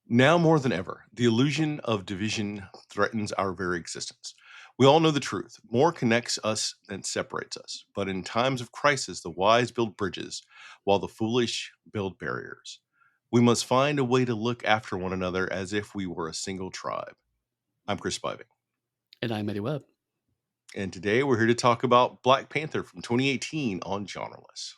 Now more than ever, the illusion of division threatens our very existence. We all know the truth. More connects us than separates us. But in times of crisis, the wise build bridges, while the foolish build barriers. We must find a way to look after one another as if we were a single tribe. I'm Chris Spivey, And I'm Eddie Webb. and today we're here to talk about Black Panther from 2018 on Genreless.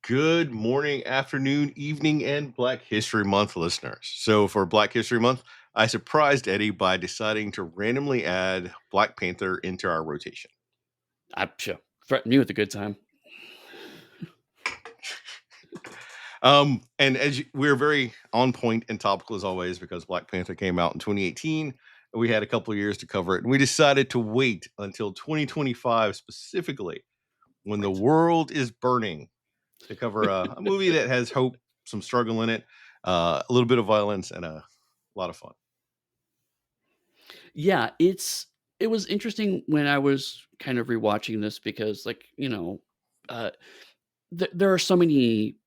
Good morning, afternoon, evening, and Black History Month listeners. So, for Black History Month, I surprised Eddie by deciding to randomly add Black Panther into our rotation. I sure threatened me with a good time. And we're very on point and topical as always because Black Panther came out in 2018. We had a couple of years to cover it, and we decided to wait until 2025 specifically when the Right. world is burning to cover a movie that has hope, some struggle in it, a little bit of violence, and a lot of fun. Yeah, it was interesting when I was kind of rewatching this because, uh, there are so many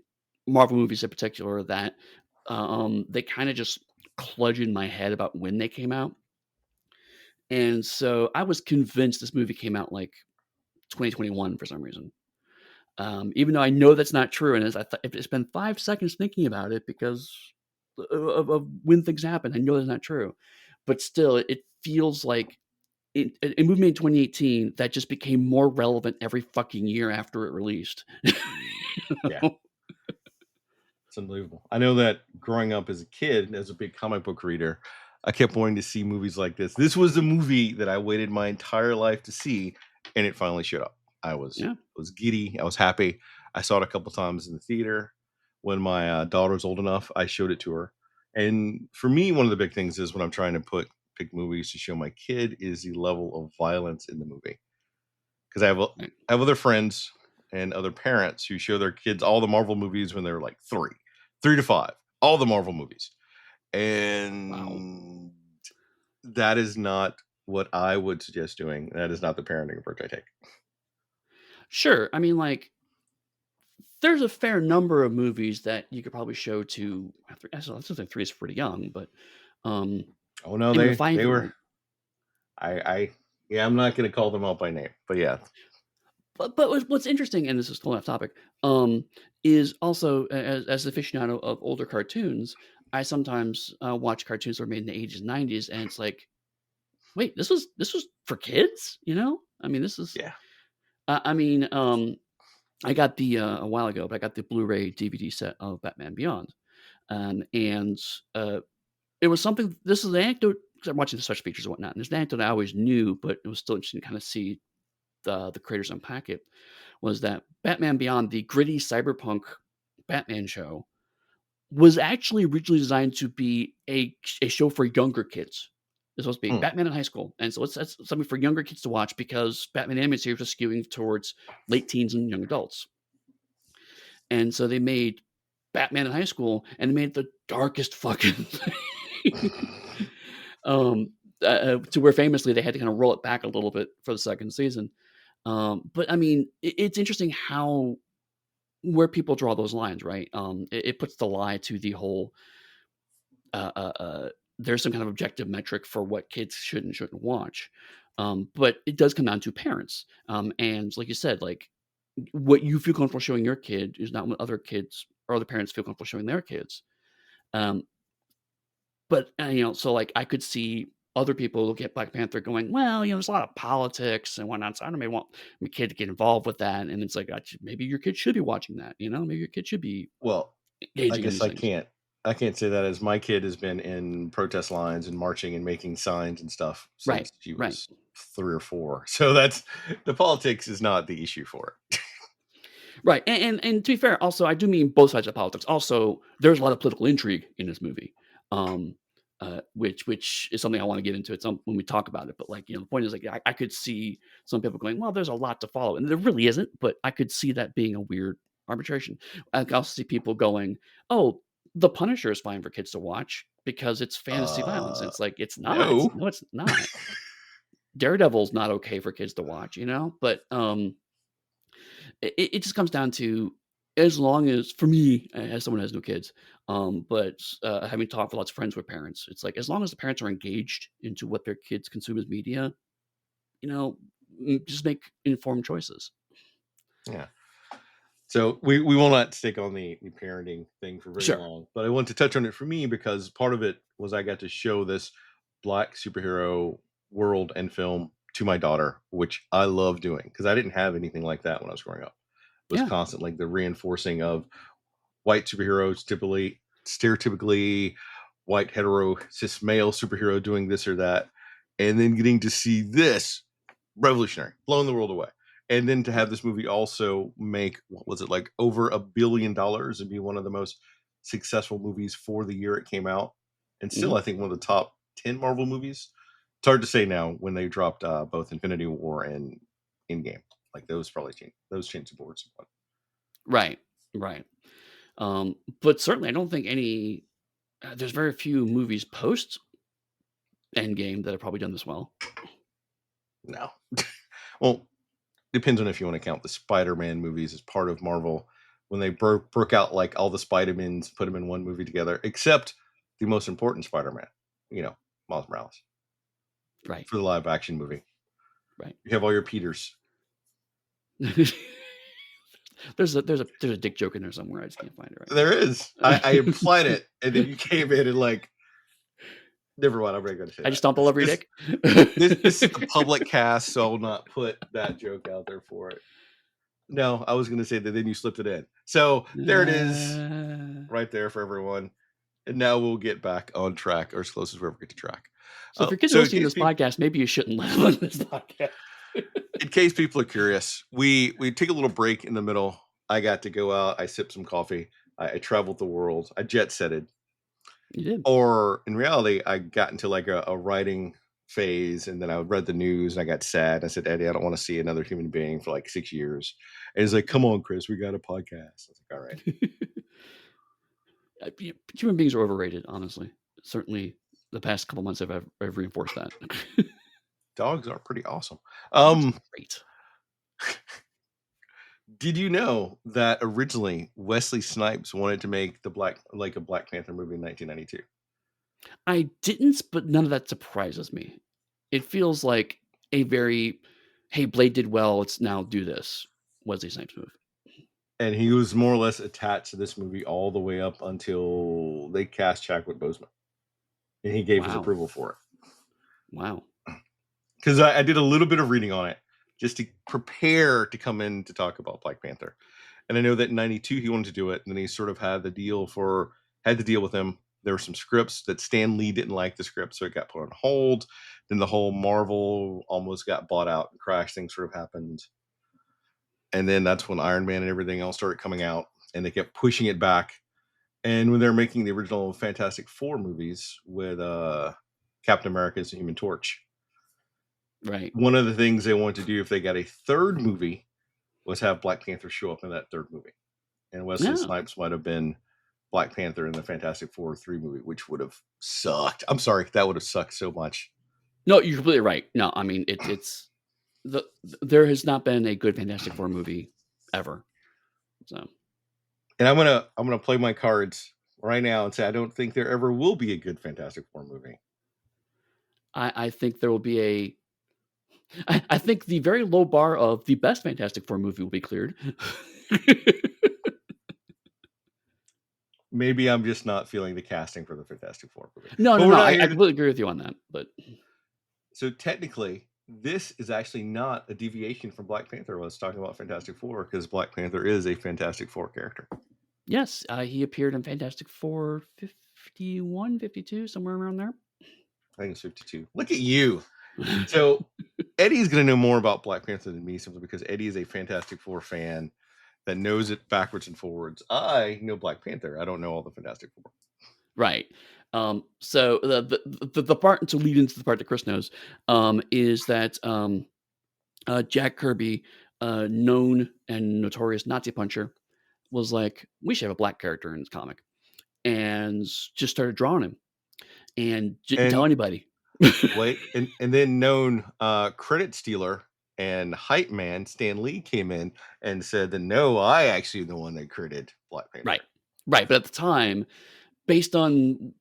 Marvel movies in particular that they kind of just kludge in my head about when they came out, and so I was convinced this movie came out like 2021 for some reason. Even though I know that's not true, and as if I spend 5 seconds thinking about it because of when things happen, I know that's not true. But still, it feels like a movie made in 2018 that just became more relevant every fucking year after it released. Yeah, it's unbelievable. I know that growing up as a kid, as a big comic book reader, I kept wanting to see movies like this. This was the movie that I waited my entire life to see, and it finally showed up. I Yeah. was giddy. I was happy. I saw it a couple times in the theater. When my daughter was old enough, I showed it to her. And for me, one of the big things is when I'm trying to pick movies to show my kid is the level of violence in the movie. Because Right. I have other friends and other parents who show their kids all the Marvel movies when they're like 3 to 5, all the Marvel movies. Wow. And that is not what I would suggest doing. That is not the parenting approach I take. Sure. I mean, like, there's a fair number of movies that you could probably show to. I still think three is pretty young, but um, Oh no, even a they were 5-year-old. I yeah, I'm not gonna call them out by name, but yeah. But what's interesting, and this is totally off topic, is also as an aficionado of older cartoons, I sometimes watch cartoons that were made in the 80s and 90s, and it's like, wait, this was for kids, you know? I mean, this is. Yeah. I mean, I got the a while ago, but I got the Blu-ray DVD set of Batman Beyond, and it was something. This is an anecdote because I'm watching the special features and whatnot. And there's an anecdote I always knew, but it was still interesting to kind of see the creators unpack it. Was that Batman Beyond, the gritty cyberpunk Batman show, was actually originally designed to be a show for younger kids. It's supposed to be Hmm. Batman in high school, and so it's that's something for younger kids to watch because Batman animated series was skewing towards late teens and young adults. And so they made Batman in high school, and they made the darkest fucking thing. um, to where famously they had to kind of roll it back a little bit for the second season. But I mean, it's interesting how where people draw those lines, right? It puts the lie to the whole. Uh, uh, uh, there's some kind of objective metric for what kids should and shouldn't watch, but it does come down to parents. And like you said, like what you feel comfortable showing your kid is not what other kids or other parents feel comfortable showing their kids. Um, but so like I could see other people look at Black Panther going, well, there's a lot of politics and whatnot. So I don't maybe want my kid to get involved with that. And it's like, maybe your kid should be watching that. Maybe your kid should be Well, I engaging in guess these things. I can't say that as my kid has been in protest lines and marching and making signs and stuff Right. since she Right. was 3 or 4. So that's the politics is not the issue for it. Right. And to be fair, also I do mean both sides of politics. Also, there's a lot of political intrigue in this movie. Um, which is something I want to get into at some when we talk about it. But like, the point is like I could see some people going, well, there's a lot to follow. And there really isn't, but I could see that being a weird arbitration. I could also see people going, oh, The Punisher is fine for kids to watch because it's fantasy violence. Uh, It's like, it's not. no. No, it's not. Daredevil's not okay for kids to watch, but, it just comes down to, as long as for me, as someone who has no kids, having talked with lots of friends with parents, it's like, as long as the parents are engaged into what their kids consume as media, you know, just make informed choices. Yeah. So we will not stick on the parenting thing for very Sure. long, but I want to touch on it for me because part of it was I got to show this black superhero world and film to my daughter, which I love doing because I didn't have anything like that when I was growing up. It was Yeah. constant like the reinforcing of white superheroes, typically stereotypically white hetero cis male superhero doing this or that, and then getting to see this revolutionary, blowing the world away. And then to have this movie also make, what was it, like over $1 billion and be one of the most successful movies for the year it came out. And still, Mhm. I think one of the top 10 Marvel movies. It's hard to say now when they dropped both Infinity War and Endgame. Like those probably changed, those changed the board somewhat. Right. Right. But certainly I don't think there's very few movies post Endgame that have probably done this well. No. Well, depends on if you want to count the Spider-Man movies as part of Marvel when they broke out like all the Spider-Mans, put them in one movie together, except the most important Spider-Man, you know, Miles Morales Right. for the live action movie. Right. You have all your Peters. There's a dick joke in there somewhere. I just can't find it There is. I right implied now. it, and then you came in and like, never mind. I'm not going to say I just that. stomped all over your This, dick. this is the public cast, so I will not put that joke out there for it. No, I was going to say that then you slipped it in. So there it is, right there for everyone. And now we'll get back on track, or as close as we ever get to track. So if your kids are So listening to this podcast, maybe you shouldn't listen on this podcast. in case people are curious, we take a little break in the middle. I got to go out. I sipped some coffee. I traveled the world. I jet setted. You did. Or in reality, I got into like a writing phase, and then I read the news, and I got sad. I said, Eddie, I don't want to see another human being for like 6 years. And he's like, come on, Chris, we got a podcast. I was like, all right. Human beings are overrated, honestly. Certainly, the past couple months have reinforced that. Dogs are pretty awesome. Dogs Um, are great. Did you know that originally Wesley Snipes wanted to make a Black Panther movie in 1992? I didn't, but none of that surprises me. It feels like a very, "Hey, Blade did well, let's now do this," Wesley Snipes move. And he was more or less attached to this movie all the way up until they cast Chadwick Boseman, and he gave his Wow. approval for it. Wow. Because I did a little bit of reading on it just to prepare to come in to talk about Black Panther. And I know that in 92 he wanted to do it, and then he sort of had to deal with him. There were some scripts that Stan Lee didn't like the script, so it got put on hold. Then the whole Marvel almost got bought out and crashed thing sort of happened. And then that's when Iron Man and everything else started coming out, and they kept pushing it back. And when they're making the original Fantastic Four movies with Captain America as the Human Torch, Right. one of the things they wanted to do if they got a third movie was have Black Panther show up in that third movie. And Wesley No. Snipes might have been Black Panther in the Fantastic Four 3 movie, which would have sucked. I'm sorry, that would have sucked so much. No, you're completely right. No, I mean, there has not been a good Fantastic Four movie ever. So, And I'm gonna play my cards right now and say I don't think there ever will be a good Fantastic Four movie. I think there will be I think the very low bar of the best Fantastic Four movie will be cleared. Maybe I'm just not feeling the casting for the Fantastic Four movie. No, But no, we're no, not I here to, completely agree with you on that, but so technically this is actually not a deviation from Black Panther. I was talking about Fantastic Four because Black Panther is a Fantastic Four character. yes, he appeared in Fantastic Four 51, 52, somewhere around there. I think it's 52. Look at you. So Eddie's going to know more about Black Panther than me simply because Eddie is a Fantastic Four fan that knows it backwards and forwards. I know Black Panther. I don't know all the Fantastic Four. Right. So the part to lead into the part that Chris knows, is that, Jack Kirby, known and notorious Nazi puncher, was like, "We should have a black character in this comic." and just started drawing him and didn't tell And anybody. wait, and then known credit stealer and hype man Stan Lee came in and said that no, I actually the one that created Black Right. Panther. Right, but at the time, based on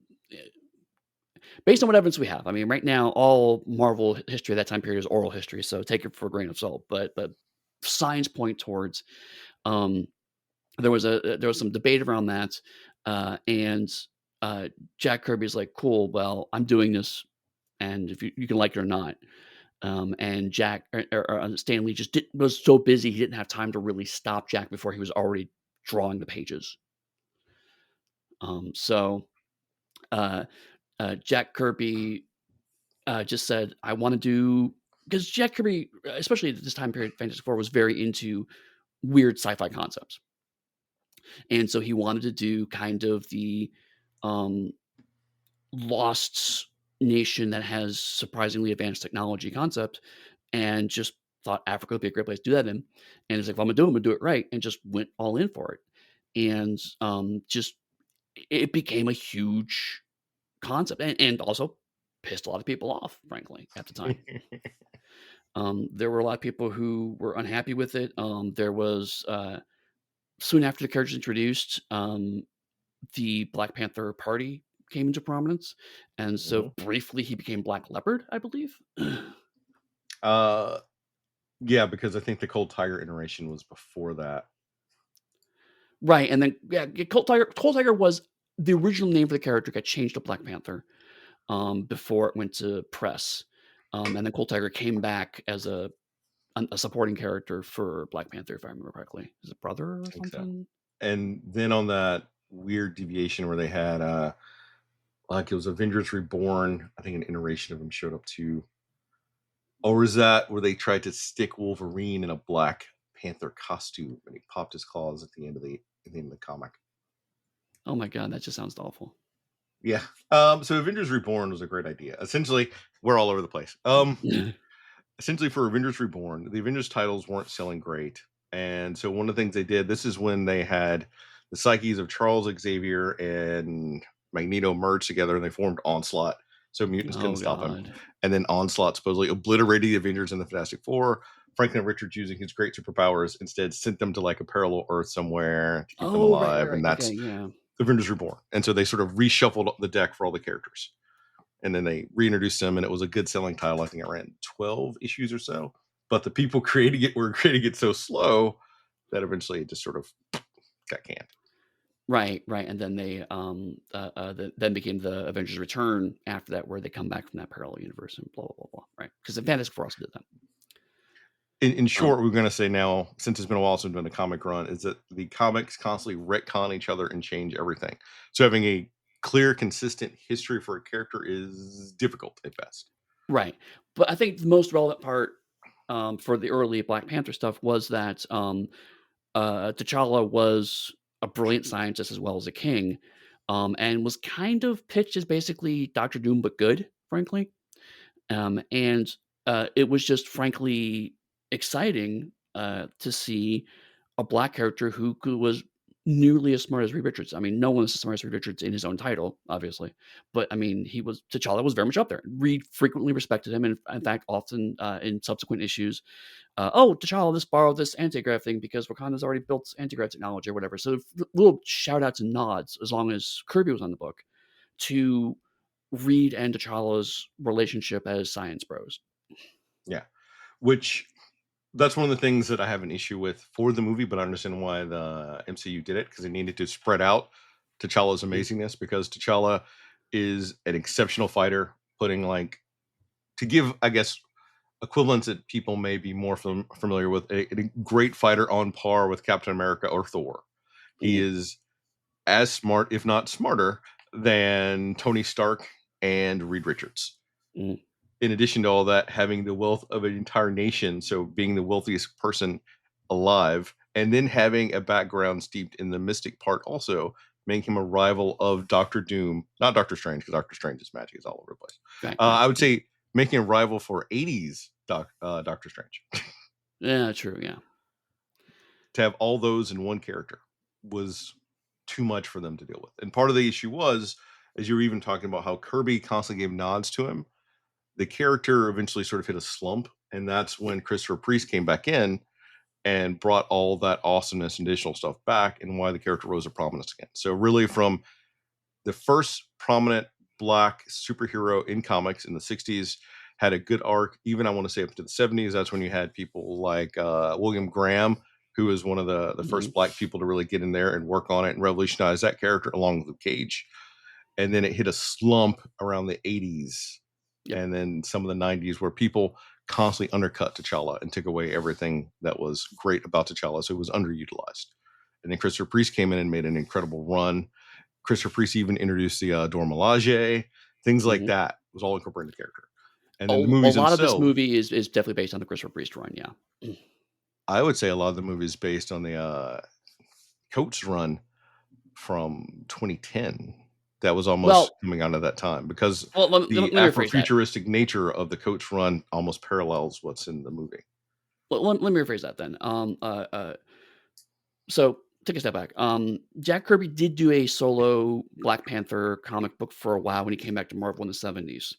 based on what evidence we have, I mean, right now, all Marvel history at that time period is oral history, so take it for a grain of salt, but signs point towards, um, there was some debate around that, and, uh, Jack Kirby's like, "Cool, well, I'm doing this, and if you can like it or not." And Jack Stan Lee just was so busy, he didn't have time to really stop Jack before he was already drawing the pages. So, uh, Jack Kirby just said, "I want to do," because Jack Kirby, especially at this time period, Fantastic Four was very into weird sci-fi concepts, and so he wanted to do kind of the um, lost nation that has surprisingly advanced technology concept, and just thought Africa would be a great place to do that in. And he's like, "If I'm gonna do it, I'm gonna do it right," and just went all in for it, and just it became a huge concept, and also pissed a lot of people off, frankly, at the time. There were a lot of people who were unhappy with it. There was soon after the character was introduced, the Black Panther Party came into prominence, and so Mhm. briefly he became Black Leopard, I believe. Uh, yeah, because I think the Cold Tiger iteration was before that. Right, and then yeah, Cold Tiger was the original name for the character got changed to Black Panther before it went to press, and then Cold Tiger came back as a supporting character for Black Panther, if I remember correctly. His brother I or think so. something? And then on that weird deviation where they had like it was Avengers Reborn, I think an iteration of him showed up too. Or was that where they tried to stick Wolverine in a Black Panther costume and he popped his claws at the end of the comic? Oh my god, that just sounds awful. Yeah. So Avengers Reborn was a great idea. Essentially, we're all over the place. Essentially for Avengers Reborn, the Avengers titles weren't selling great. And so one of the things they did, this is when they had the psyches of Charles Xavier and Magneto merged together and they formed Onslaught. So mutants couldn't Oh stop him. god. And then Onslaught supposedly obliterated the Avengers and the Fantastic Four. Franklin Richards, using his great superpowers, instead sent them to like a parallel Earth somewhere to keep them Oh, right, right, alive. right. And Okay, that's yeah. Avengers Reborn. And so they sort of reshuffled the deck for all the characters and then they reintroduced him, and it was a good selling title. I think it ran 12 issues or so. But the people creating it were creating it so slow that eventually it just sort of got canned. Right, right, and then then became the Avengers Return after that, where they come back from that parallel universe and blah, blah, blah, blah, right? Because the Fantastic Four also did that. In Um, short, we're going to say now, since it's been a while since we've done a comic run, is that the comics constantly retcon each other and change everything. So having a clear, consistent history for a character is difficult at best. right, but I think the most relevant part, for the early Black Panther stuff was that, T'Challa was a brilliant scientist as well as a king, and was kind of pitched as basically Doctor Doom, but good, frankly. And it was just frankly exciting to see a black character who was nearly as smart as Reed Richards. I mean, no one's as smart as Reed Richards in his own title, obviously, but I mean, he was T'Challa was very much up there. Reed frequently respected him, and in fact, often in subsequent issues, oh, T'Challa, let's borrow this anti-grav thing because Wakanda's already built anti-grav technology or whatever. So little shout outs and nods, as long as Kirby was on the book, to Reed and T'Challa's relationship as science bros. Yeah. Which that's one of the things that I have an issue with for the movie, but I understand why the MCU did it because they needed to spread out T'Challa's Mhm. amazingness because T'Challa is an exceptional fighter, putting like to give, I guess, equivalents that people may be more familiar with a great fighter on par with Captain America or Thor. He Mhm. is as smart, if not smarter, than Tony Stark and Reed Richards Mhm. in addition to all that, having the wealth of an entire nation, so being the wealthiest person alive, and then having a background steeped in the mystic part also, making him a rival of Doctor Doom, not Doctor Strange, because Doctor Strange's magic is all over the place. Right, right. I would Yeah. say making a rival for 80s Doctor Strange. Yeah, true, yeah. To have all those in one character was. too much for them to deal with. And part of the issue was, as you were even talking about how Kirby constantly gave nods to him, the character eventually sort of hit a slump, and that's when Christopher Priest came back in and brought all that awesomeness and additional stuff back, and why the character rose to prominence again. So really, from the first prominent black superhero in comics in the 60s, had a good arc. Even I want to say up to the 70s, that's when you had people like William Graham, who was one of the Mhm. first black people to really get in there and work on it and revolutionize that character along with Luke Cage. And then it hit a slump around the 80s Yep. and then some of the 90s, where people constantly undercut T'Challa and took away everything that was great about T'Challa. So it was underutilized. And then Christopher Priest came in and made an incredible run. Christopher Priest even introduced the Dora Milaje, things like Mhm. that was all incorporated in the character. And then the A movies lot of this themselves, movie is definitely based on the Christopher Priest run, yeah. Mm. I would say a lot of the movies based on the Coates run from 2010 that was almost Well coming out of that time, because the let me rephrase that. Afrofuturistic nature of the Coates run almost parallels what's in the movie. Let me rephrase that then. So take a step back. Jack Kirby did do a solo Black Panther comic book for a while when he came back to Marvel in the 70s.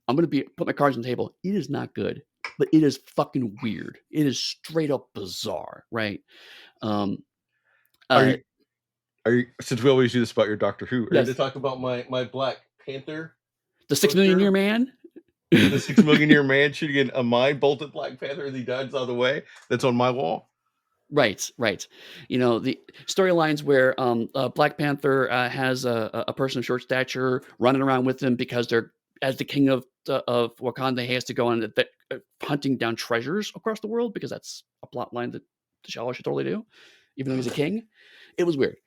I'm gonna be put my cards on the table. It is not good, but it is fucking weird. It is straight up bizarre, right? Um, Are uh, you since we always do this about your Doctor Who, are you to yes, talk about my Black Panther the 6 million year poster? man. The 6 million year man shooting a mind bolted Black Panther as he dives out of the way. That's on my wall. Right, right. You know, the storylines where Black Panther has a person of short stature running around with him because they're as the king of Wakanda, he has to go on hunting down treasures across the world because that's a plot line that T'Challa should totally do, even though he's a king. It was weird.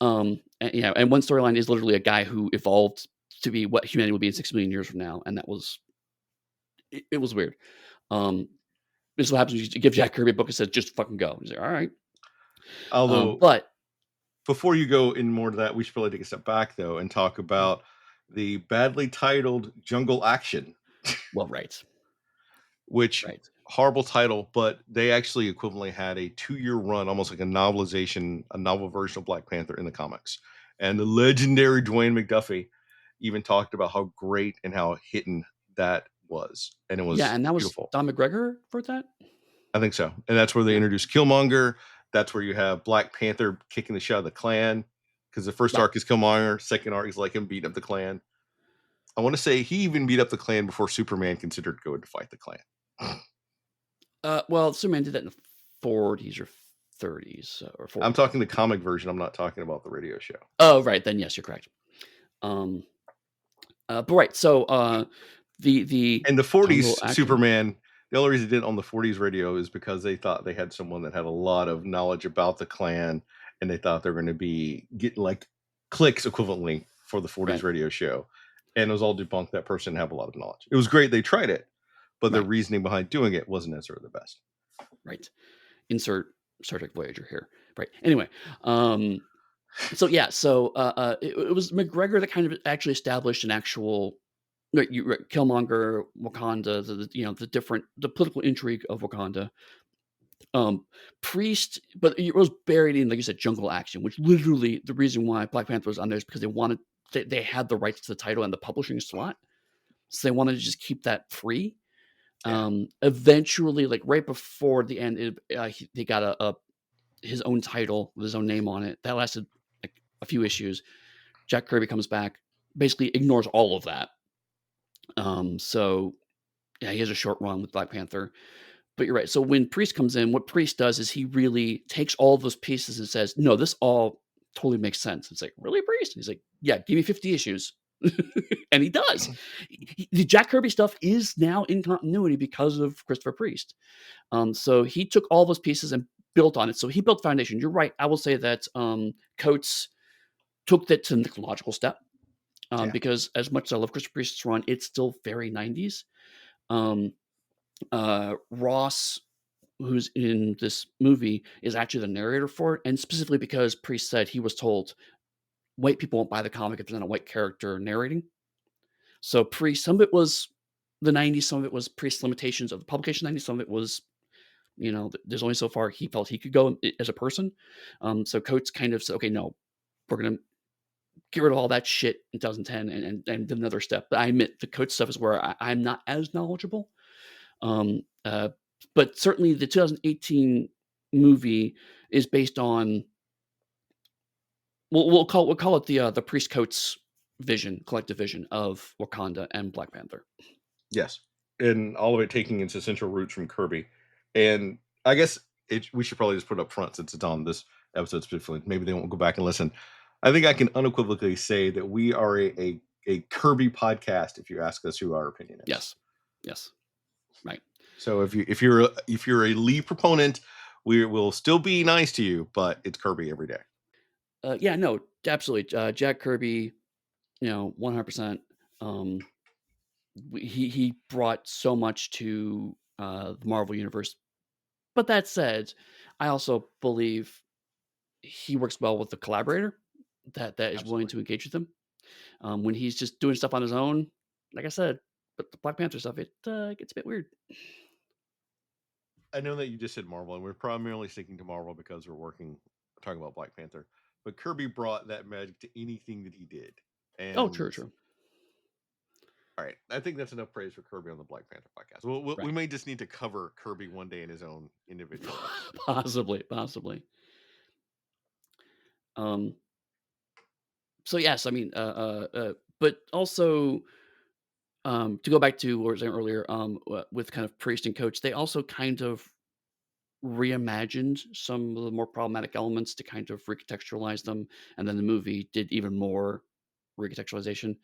And one storyline is literally a guy who evolved to be what humanity will be in 6 million years from now, and that was it was weird. Um, this is what happens when you give Jack Kirby a book and says, "Just fucking go." He's like, "All right." Although, But before you go in more to that, we should probably take a step back though and talk about the badly titled Jungle Action, well, right, which right, horrible title, but they actually equivalently had a 2-year run, almost like a novelization, a novel version of Black Panther in the comics. And the legendary Dwayne McDuffie even talked about how great and how hidden that was. And it yeah, was and that was beautiful. Don McGregor for that. I think so. And that's where they Yeah, introduced Killmonger. That's where you have Black Panther kicking the shit out of the Klan. Because the first right. arc is Killmonger, second arc is like him beating up the Klan. I want to say he even beat up the Klan before Superman considered going to fight the Klan. Well, Superman did that in the 40s or 30s or I'm 40s, I talking the think. comic version. I'm not talking about the radio show. Oh, right, then yes, you're correct. Um, but right, so the In the jungle 40s, action, Superman, the only reason they did it on the 40s radio is because they thought they had someone that had a lot of knowledge about the Klan, and they thought they were going to be getting like clicks equivalently for the 40s right, radio show. And it was all debunked. That person didn't have a lot of knowledge. It was great. They tried it, but the right, reasoning behind doing it wasn't necessarily the best. right. Insert Star Trek Voyager here. Right. Anyway, um, so yeah, so it was McGregor that kind of actually established an actual right, right, Killmonger, Wakanda, the political intrigue of Wakanda. Um, Priest, but it was buried in, like you said, jungle action, which literally the reason why Black Panther was on there is because they had the rights to the title and the publishing slot, so they wanted to just keep that free. Yeah. Eventually, like right before the end, they got a his own title with his own name on it. That lasted like a few issues. Jack Kirby comes back, basically ignores all of that. So yeah, he has a short run with Black Panther. But you're right. So when Priest comes in, what Priest does is he really takes all those pieces and says, "No, this all totally makes sense." It's like, "Really, Priest?" He's like, "Yeah, give me 50 issues." And he does. The Jack Kirby stuff is now in continuity because of Christopher Priest. So he took all those pieces and built on it. So he built foundation. You're right. I will say that Coates took that to the next logical step Yeah. because as much as I love Christopher Priest's run, it's still very 90s. Um, Ross, who's in this movie, is actually the narrator for it, and specifically because Priest said he was told white people won't buy the comic if there's not a white character narrating. So Priest, some of it was the 90s, some of it was Priest's limitations of the publication 90s, some of it was there's only so far he felt he could go as a person. So Coates kind of said, okay, no, we're gonna get rid of all that shit in 2010 and did another step. But I admit the coach stuff is where I'm not as knowledgeable. Um, uh, but certainly the 2018 movie is based on we'll call it the priest coats vision, collective vision of Wakanda and Black Panther. Yes, and all of it taking its essential roots from Kirby, and I guess we should probably just put it up front since it's on this episode specifically. Maybe they won't go back and listen. I think I can unequivocally say that we are a Kirby podcast. If you ask us who our opinion is, Yes, yes, right. so if you're a Lee proponent, we will still be nice to you, but it's Kirby every day. Yeah, no, absolutely. Jack Kirby, 100%. Um, he brought so much to the Marvel universe. But that said, I also believe he works well with the collaborator that is willing Absolutely. to engage with him. When he's just doing stuff on his own, like I said, but the Black Panther stuff, it gets a bit weird. I know that you just said Marvel, and we're primarily sticking to Marvel because we're talking about Black Panther. But Kirby brought that magic to anything that he did, Oh, true, and true. all right, I think that's enough praise for Kirby on the Black Panther podcast. We Right. may just need to cover Kirby one day in his own individual episode. Possibly, possibly. Um, so yes, I mean, but also to go back to what I was saying earlier, with kind of priest and coach, they also kind of reimagined some of the more problematic elements to kind of recontextualize them, and then the movie did even more recontextualization.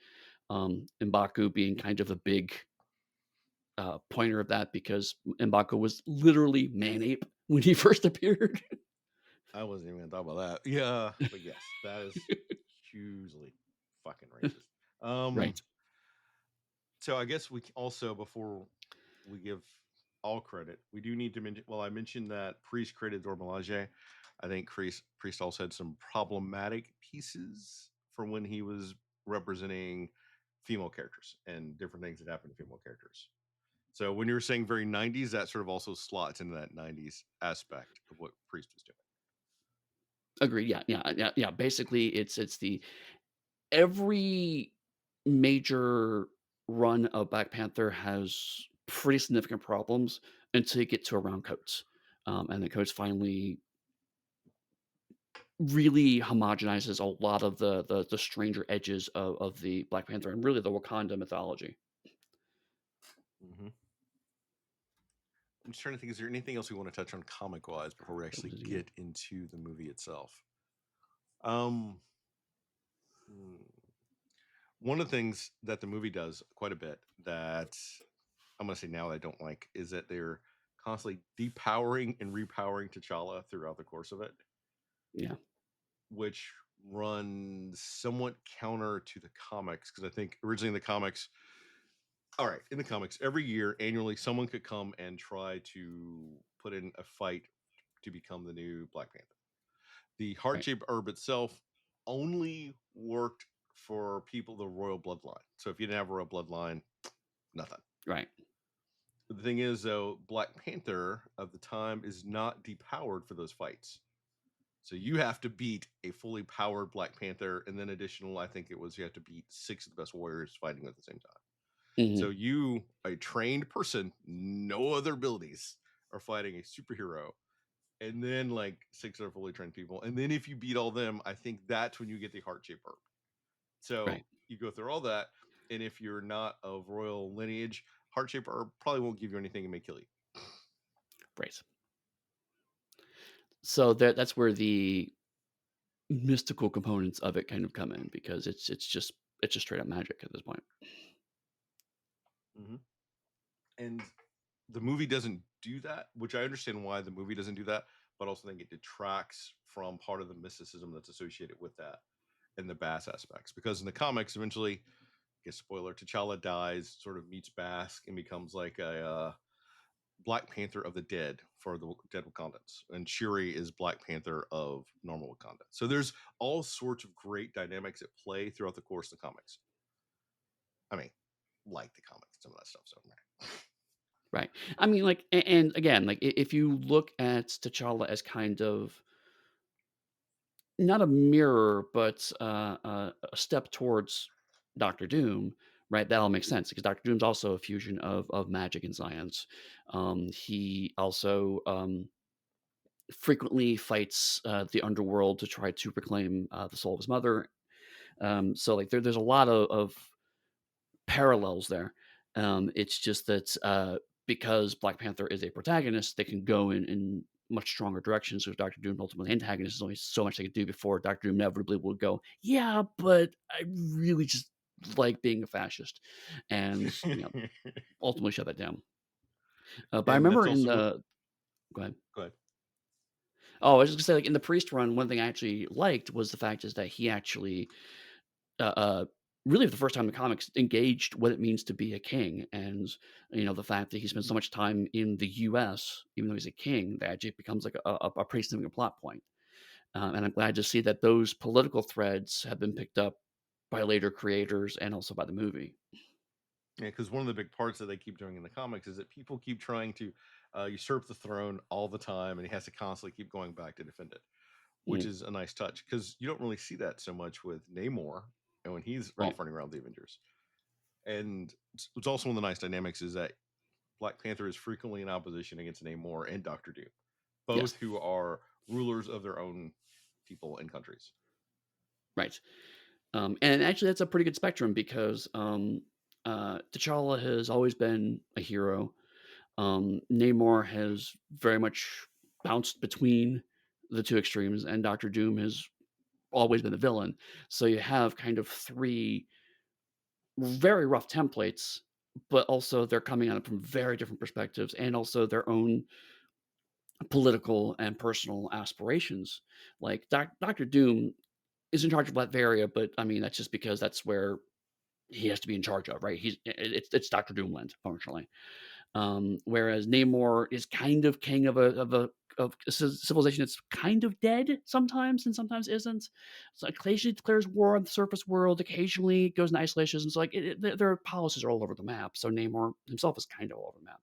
M'Baku being kind of a big pointer of that because M'Baku was literally Manape when he first appeared. I wasn't even gonna talk about that. Yeah, but yes, that is hugely fucking racist. Um, Right. so I guess also before we give all credit, we do need to mention. Well, I mentioned that Priest created Dormelage. I think Priest also had some problematic pieces from when he was representing female characters and different things that happened to female characters. So when you were saying very 90s, that sort of also slots into that 90s aspect of what Priest was doing. Agreed. Yeah, yeah, yeah, yeah. Basically, it's the every major run of Black Panther has pretty significant problems until you get to around Coates. And the Coates finally really homogenizes a lot of the stranger edges of the Black Panther and really the Wakanda mythology. Hmm. I'm just trying to think, is there anything else we want to touch on comic wise before we What actually was it again? get into the movie itself? Um, hmm. One of the things that the movie does quite a bit that I'm going to say now that I don't like is that they're constantly depowering and repowering T'Challa throughout the course of it, Yeah, which runs somewhat counter to the comics. Because I think originally in the comics, all right, in the comics, every year, annually, someone could come and try to put in a fight to become the new Black Panther. The heart right, shaped herb itself only worked for people of the royal bloodline. So if you didn't have a royal bloodline, nothing. right. The thing is, though, Black Panther of the time is not depowered for those fights. So you have to beat a fully powered Black Panther, and then additional, I think it was you have to beat six of the best warriors fighting at the same time. So Mhm. you, a trained person, no other abilities, are fighting a superhero, and then like six other fully trained people, and then if you beat all them, I think that's when you get the heart shape herb. Right, So you go through all that, and if you're not of royal lineage, heart shape herb probably won't give you anything and may kill you. right. So that's where the mystical components of it kind of come in because it's just straight up magic at this point. Hmm. And the movie doesn't do that, which I understand why the movie doesn't do that, but also think it detracts from part of the mysticism that's associated with that and the Bass aspects. Because in the comics, eventually, I guess spoiler, T'Challa dies, sort of meets Bask, and becomes like a Black Panther of the dead for the dead Wakandans, and Shuri is Black Panther of normal Wakanda. So there's all sorts of great dynamics at play throughout the course of the comics. I mean, like the comics, some of that stuff. So Right. I mean, like, and again, like, if you look at T'Challa as kind of not a mirror, but a step towards Doctor Doom, right? That all makes sense because Doctor Doom's also a fusion of magic and science. He also frequently fights the underworld to try to reclaim the soul of his mother. So like there's a lot of parallels there. It's just that because Black Panther is a protagonist, they can go in much stronger directions. So Doctor Doom, ultimately antagonist, is only so much they can do before Doctor Doom inevitably will go, yeah, but I really just like being a fascist, and ultimately shut that down. But I And remember that's in also what. the go ahead. Go ahead. Oh, I was just gonna say, like in the Priest run, one thing I actually liked was the fact is that he actually uh, uh, really for the first time in the comics engaged what it means to be a king, and the fact that he spends so much time in the U.S. even though he's a king, that it becomes like a pretty significant plot point. And I'm glad to see that those political threads have been picked up by later creators and also by the movie. Yeah, because one of the big parts that they keep doing in the comics is that people keep trying to usurp the throne all the time, and he has to constantly keep going back to defend it, which Mhm. is a nice touch because you don't really see that so much with Namor and when he's Right, off running around the Avengers. And it's also one of the nice dynamics is that Black Panther is frequently in opposition against Namor and Doctor Doom, both yes, who are rulers of their own people and countries. right. And actually, that's a pretty good spectrum because T'Challa has always been a hero. Namor has very much bounced between the two extremes, and Doctor Doom has always been the villain. So you have kind of three very rough templates, but also they're coming at it from very different perspectives and also their own political and personal aspirations. Like Doctor Doom is in charge of Latveria, but I mean that's just because that's where he has to be in charge of, right? It's Doctor Doomland functionally. Whereas Namor is kind of king of a civilization that's kind of dead sometimes and sometimes isn't. So occasionally declares war on the surface world, occasionally goes in isolation. So like their policies are all over the map. So Namor himself is kind of all over the map.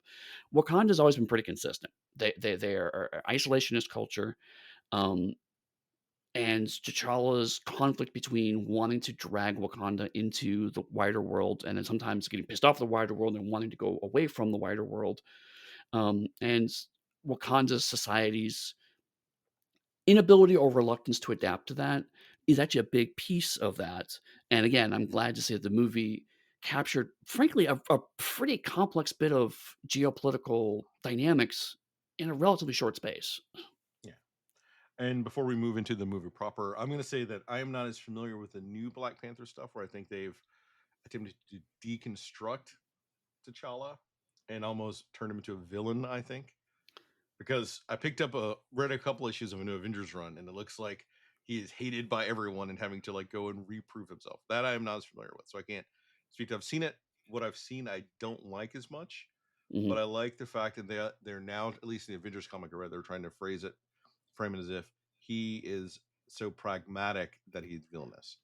Wakanda's always been pretty consistent. They are an isolationist culture. Um, and T'Challa's conflict between wanting to drag Wakanda into the wider world and then sometimes getting pissed off at the wider world and wanting to go away from the wider world. And Wakanda's society's inability or reluctance to adapt to that is actually a big piece of that. And again, I'm glad to see that the movie captured, frankly, a pretty complex bit of geopolitical dynamics in a relatively short space. Yeah. And before we move into the movie proper, I'm going to say that I am not as familiar with the new Black Panther stuff where I think they've attempted to deconstruct T'Challa and almost turn him into a villain, I think. Because I picked up read a couple issues of a new Avengers run, and it looks like he is hated by everyone and having to like go and reprove himself. That I am not as familiar with, so I can't speak to. I've seen it. What I've seen, I don't like as much, but Mhm. I like the fact that they're now, at least in the Avengers comic I read, they're trying to frame it as if he is so pragmatic that he's villainous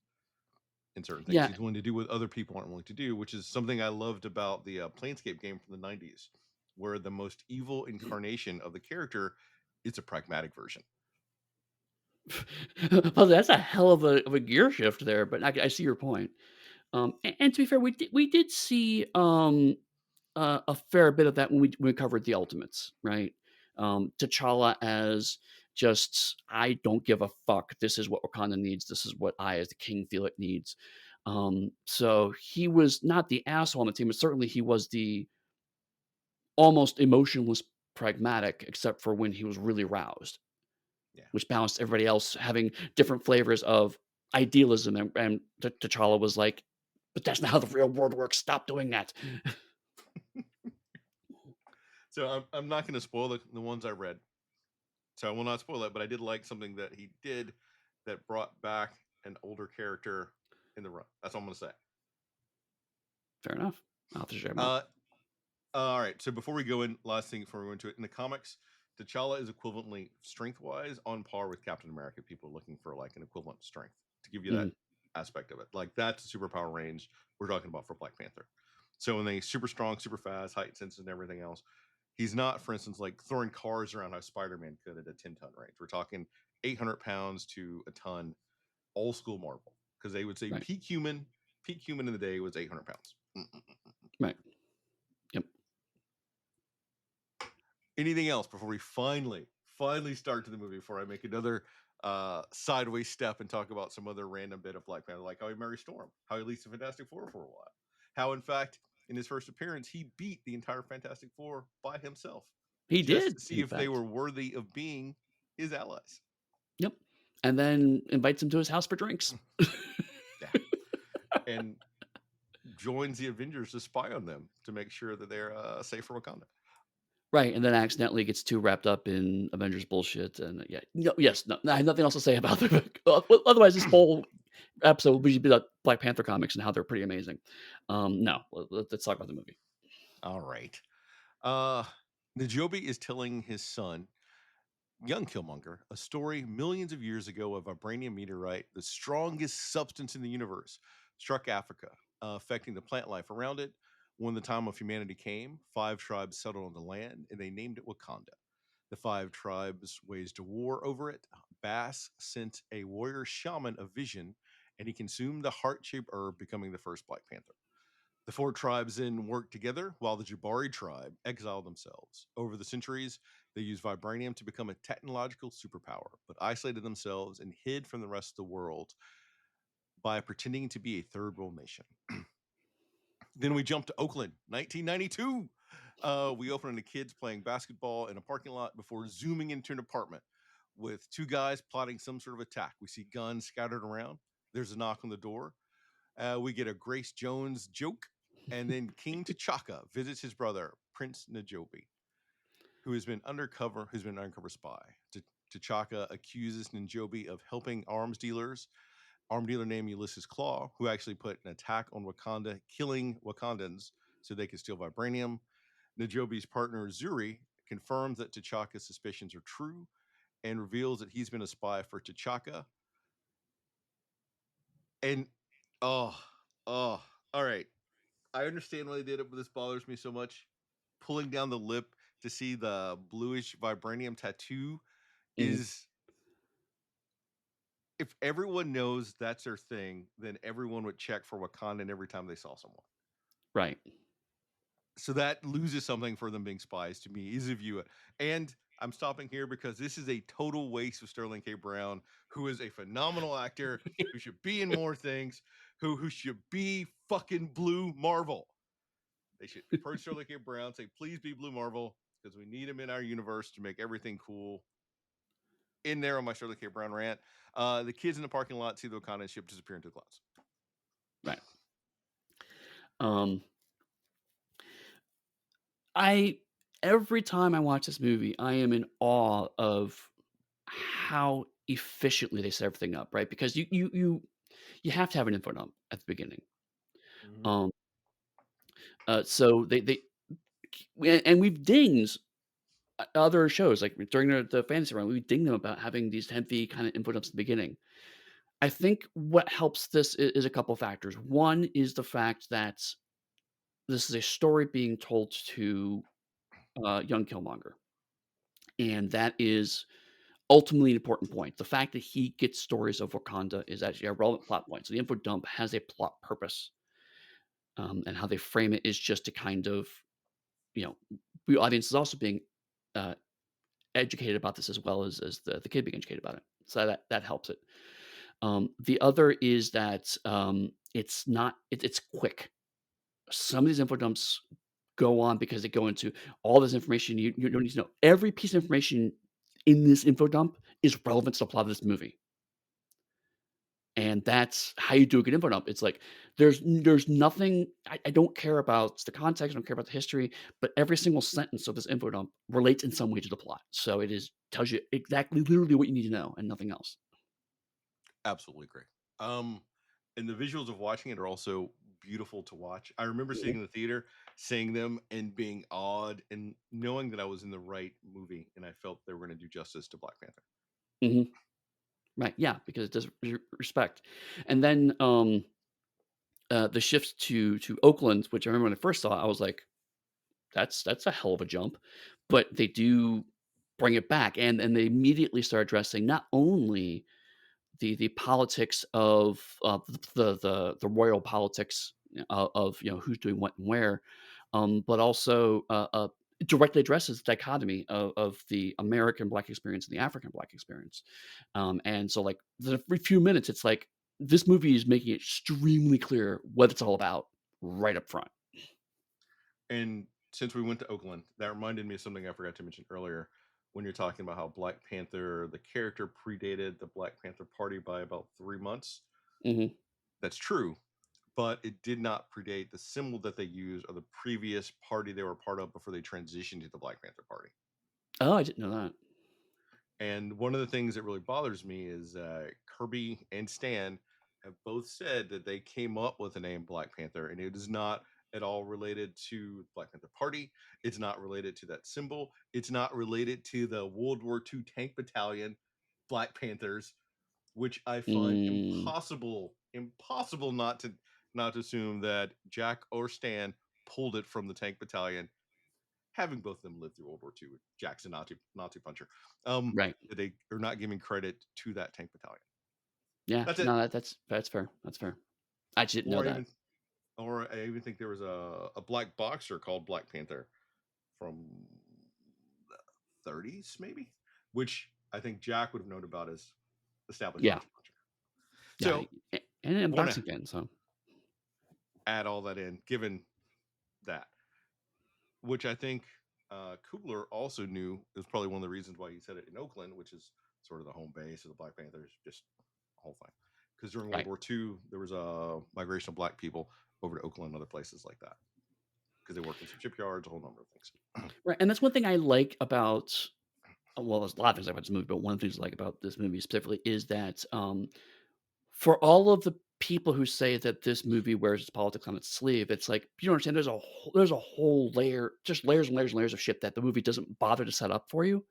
in certain things. Yeah, He's willing to do what other people aren't willing to do, which is something I loved about the Planescape game from the '90s, where the most evil incarnation of the character is a pragmatic version. well, that's a hell of a gear shift there, but I see your point. And to be fair, we did see a fair bit of that when we covered the Ultimates, right? T'Challa as just I don't give a fuck. This is what Wakanda needs. This is what I, as the king, feel it needs. So he was not the asshole on the team, but certainly he was the almost emotionless pragmatic, except for when he was really roused, Yeah. which balanced everybody else having different flavors of idealism. And T'Challa was like, "But that's not how the real world works. Stop doing that." So I'm not going to spoil the ones I read. So I will not spoil it, but I did like something that he did that brought back an older character in the run. That's all I'm going to say. Fair enough. I'll have to share more. Uh, all right. So before we go in, last thing before we go into it, in the comics, T'Challa is equivalently strength wise on par with Captain America. People are looking for like an equivalent strength to give you that Mhm. aspect of it. Like that's the superpower range we're talking about for Black Panther. So when they super strong, super fast, height senses, and everything else, he's not, for instance, like throwing cars around how Spider Man could at a 10-ton range. We're talking 800 pounds to a ton, old school Marvel, because they would say Right. peak human in the day was 800 pounds. Mm-mm-mm. Right. Yep. Anything else before we finally start to the movie? Before I make another sideways step and talk about some other random bit of Black Panther, like how he married Storm, how he leads the Fantastic Four for a while, how in fact in his first appearance he beat the entire Fantastic Four by himself, He just did, to see in if they fact. were worthy of being his allies. Yep. And then invites him to his house for drinks. Yeah, and joins the Avengers to spy on them to make sure that they're safe from Wakanda. Right, and then accidentally gets too wrapped up in Avengers bullshit, and yeah, no, yes, no, I have nothing else to say about the otherwise, this whole episode would just be about Black Panther comics and how they're pretty amazing. No, let's talk about the movie. All right. Uh, Najobi is telling his son, young Killmonger, a story millions of years ago of a vibranium meteorite, the strongest substance in the universe, struck Africa, affecting the plant life around it. When the time of humanity came, 5 tribes settled on the land and they named it Wakanda. The 5 tribes waged a war over it. Bass sent a warrior shaman a vision, and he consumed the heart shaped herb, becoming the first Black Panther. The 4 tribes then worked together while the Jabari tribe exiled themselves. Over the centuries, they used vibranium to become a technological superpower, but isolated themselves and hid from the rest of the world by pretending to be a third world nation. Then we jump to Oakland, 1992. We open on the kids playing basketball in a parking lot before zooming into an apartment with 2 guys plotting some sort of attack. We see guns scattered around. There's a knock on the door. We get a Grace Jones joke, and then King T'Chaka visits his brother Prince Najobi, who's been an undercover spy. T'Chaka accuses Najobi of helping arms dealers. Arm dealer named Ulysses Claw, who actually put an attack on Wakanda, killing Wakandans so they could steal vibranium. Najobi's partner Zuri confirms that T'Chaka's suspicions are true and reveals that he's been a spy for T'Chaka. And oh, oh, all right. I understand why they did it, but this bothers me so much. Pulling down the lip to see the bluish vibranium tattoo Mhm. is, if everyone knows that's their thing, then everyone would check for Wakandan every time they saw someone. Right. So that loses something for them being spies to me, easy to view it. And I'm stopping here because this is a total waste of Sterling K. Brown, who is a phenomenal actor, who should be in more things, who should be fucking Blue Marvel. They should approach Sterling K. Brown, say, please be Blue Marvel, because we need him in our universe to make everything cool. In there on my Sterling K. Brown rant. The kids in the parking lot see the Wakanda ship disappear into the clouds. Right. Um, I every time I watch this movie, I am in awe of how efficiently they set everything up, right? Because you have to have an info dump at the beginning. Mhm. Um, so and we've dinged other shows like during the fantasy round, we ding them about having these heavy kind of info dumps at the beginning. I think what helps this is a couple factors. One is the fact that this is a story being told to young Killmonger, and that is ultimately an important point. The fact that he gets stories of Wakanda is actually a relevant plot point. So the info dump has a plot purpose, and how they frame it is just to kind of, you know, the audience is also being uh, educated about this as well as the kid being educated about it. So that helps it. The other is that it's not it's quick. Some of these info dumps go on because they go into all this information you don't need to know. Every piece of information in this info dump is relevant to the plot of this movie. And that's how you do a good info dump. It's like there's nothing I don't care about the context, I don't care about the history, but every single sentence of this info dump relates in some way to the plot. So it is tells you exactly literally what you need to know and nothing else. Absolutely great. Um, and the visuals of watching it are also beautiful to watch. I remember sitting Mhm, in the theater, seeing them and being awed and knowing that I was in the right movie and I felt they were going to do justice to Black Panther. mhm. Right, yeah, because it does respect. And then, the shifts to Oakland, which I remember when I first saw it, I was like, that's a hell of a jump." But they do bring it back, and they immediately start addressing not only the politics of, the royal politics of, who's doing what and where, but also, directly addresses the dichotomy of the American Black experience and the African Black experience. And so, like, the every few minutes, it's like this movie is making it extremely clear what it's all about right up front. And since we went to Oakland, that reminded me of something I forgot to mention earlier when you're talking about how Black Panther, the character predated the Black Panther Party by about 3 months. Mhm. That's true, but it did not predate the symbol that they used or the previous party they were part of before they transitioned to the Black Panther Party. Oh, I didn't know that. And one of the things that really bothers me is Kirby and Stan have both said that they came up with the name Black Panther, and it is not at all related to Black Panther Party. It's not related to that symbol. It's not related to the World War II tank battalion, Black Panthers, which I find Mm, impossible not to assume that Jack or Stan pulled it from the tank battalion, having both of them lived through World War II. Jack's a Nazi puncher. right. That they are not giving credit to that tank battalion. Yeah. That's it. No, that's fair. That's fair. I just didn't know Or I that. even or I even think there was a black boxer called Black Panther from the 30s, maybe, which I think Jack would have known about as established Yeah. Nazi puncher. Yeah, So and a want to boxing fan, so add all that in, given that, which I think Kubler also knew is probably one of the reasons why he said it in Oakland, which is sort of the home base of the Black Panthers, just a whole thing. Because during World right. War II, there was a migration of Black people over to Oakland and other places like that because they worked in some shipyards, a whole number of things. Right, and that's one thing I like about well, there's a lot of things I like about this movie, but one of the things I like about this movie specifically is that, for all of the people who say that this movie wears its politics on its sleeve, it's like, you don't understand there's a whole layer, just layers and layers and layers of shit that the movie doesn't bother to set up for you.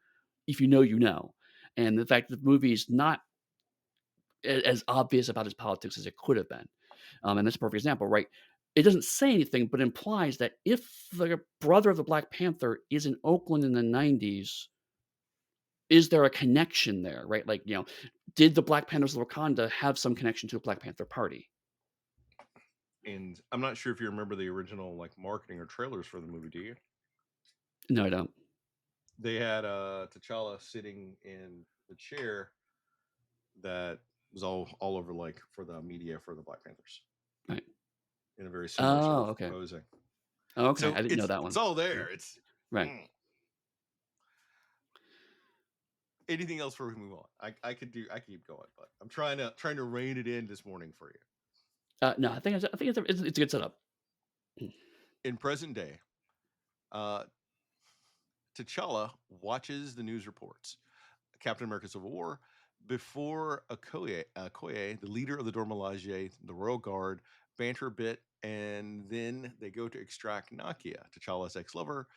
If you know, you know. And the fact that the movie is not as obvious about its politics as it could have been. And that's a perfect example, right? It doesn't say anything, but implies that if the brother of the Black Panther is in Oakland in the 90s, is there a connection there, right? Like, did the Black Panthers of Wakanda have some connection to a Black Panther party? And I'm not sure if you remember the original like marketing or trailers for the movie. Do you? No, I don't. They had T'Challa sitting in the chair that was all over like for the media for the Black Panthers Right. in a very similar sort Oh, of okay. posing. Oh, okay. So I didn't know that it's one. all Yeah. there. It's Right. mm. Anything else before we move on? I could keep going, but I'm trying to rein it in this morning for you. No, I think it's a good setup. In present day, uh, T'Challa watches the news reports. Captain America Civil War before Okoye, the leader of the Dormilaje, the Royal Guard, banter a bit, and then they go to extract Nakia, T'Challa's ex-lover,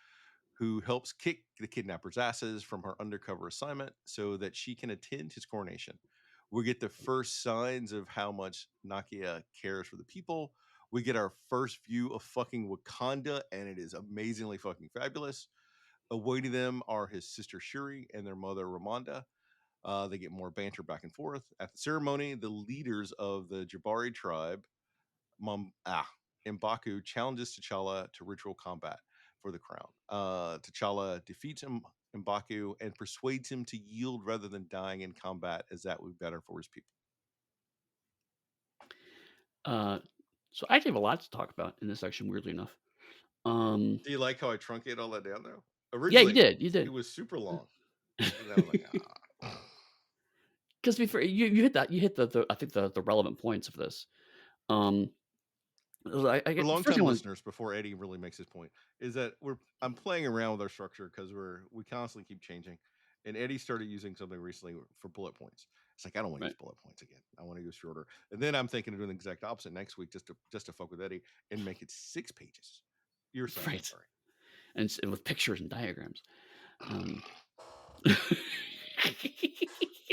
who helps kick the kidnappers' asses from her undercover assignment so that she can attend his coronation. We get the first signs of how much Nakia cares for the people. We get our first view of fucking Wakanda, and it is amazingly fucking fabulous. Awaiting them are his sister Shuri and their mother Ramonda. They get more banter back and forth. At the ceremony, the leaders of the Jabari tribe, M'Baku, challenges T'Challa to ritual combat for the crown. T'Challa defeats M'Baku and persuades him to yield rather than dying in combat, as that would be better for his people. Uh, so I actually have a lot to talk about in this section, weirdly enough. Um, Do you like how I truncated all that down, though? yeah, you Originally, did, you it did. was super long, and I was like, ah. Because before you hit that, you hit the I think the relevant points of this. Um, I For get the first thing longtime I want. listeners, before Eddie really makes his point, is that I'm playing around with our structure because we constantly keep changing. And Eddie started using something recently for bullet points. It's like I don't want to use Right, bullet points again. I want to go shorter. And then I'm thinking of doing the exact opposite next week, just to fuck with Eddie and make it 6 pages. You're saying, I'm right, sorry. and with pictures and diagrams. Um,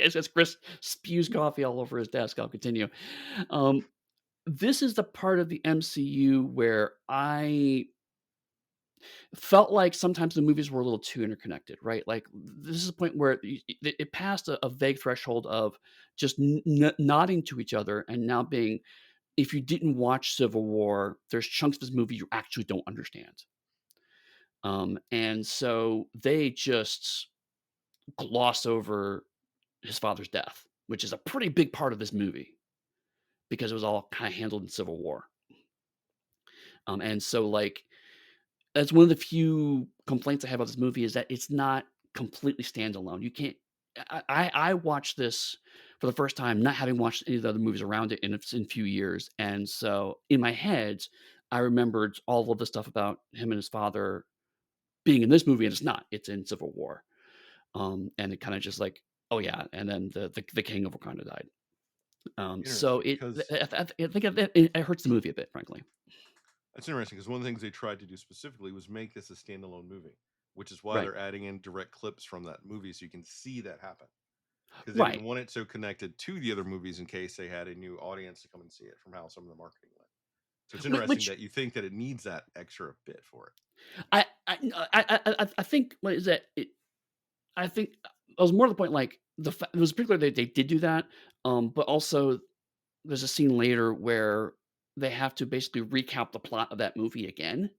as Chris spews coffee all over his desk, I'll continue. Um, this is the part of the MCU where Felt like sometimes the movies were a little too interconnected, right? Like, this is a point where it passed a vague threshold of just nodding to each other and now being, if you didn't watch Civil War, there's chunks of this movie you actually don't understand. And so they just gloss over his father's death, which is a pretty big part of this movie because it was all kind of handled in Civil War. And so, like, that's one of the few complaints I have about this movie is that it's not completely standalone. You can't. I watched this for the first time, not having watched any of the other movies around it in a few years, and so in my head, I remembered all of the stuff about him and his father being in this movie, and it's not. It's in Civil War, and it kind of just like, oh yeah, and then the king of Wakanda died. So Interesting, because I think it hurts the movie a bit, frankly. that's interesting. Because one of the things they tried to do specifically was make this a standalone movie, which is why Right, they're adding in direct clips from that movie so you can see that happen. Because they didn't right. want it so connected to the other movies in case they had a new audience to come and see it from how some of the marketing went. So it's interesting Which that you think that it needs that extra bit for it. I think what is that? I think it was more to the point, like, it was particular they did do that, but also there's a scene later where they have to basically recap the plot of that movie again.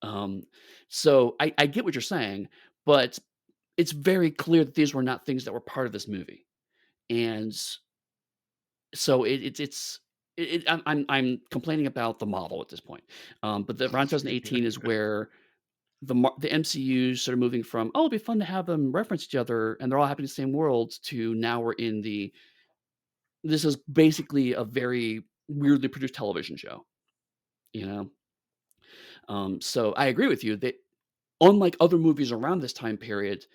Um, so I get what you're saying, but it's very clear that these were not things that were part of this movie, and so I'm complaining about the model at this point. But the around 2018 is where the MCU started moving from, "Oh, it'd be fun to have them reference each other, and they're all happening in the same world," to now we're in the, this is basically a very weirdly produced television show, you know? So I agree with you that unlike other movies around this time period,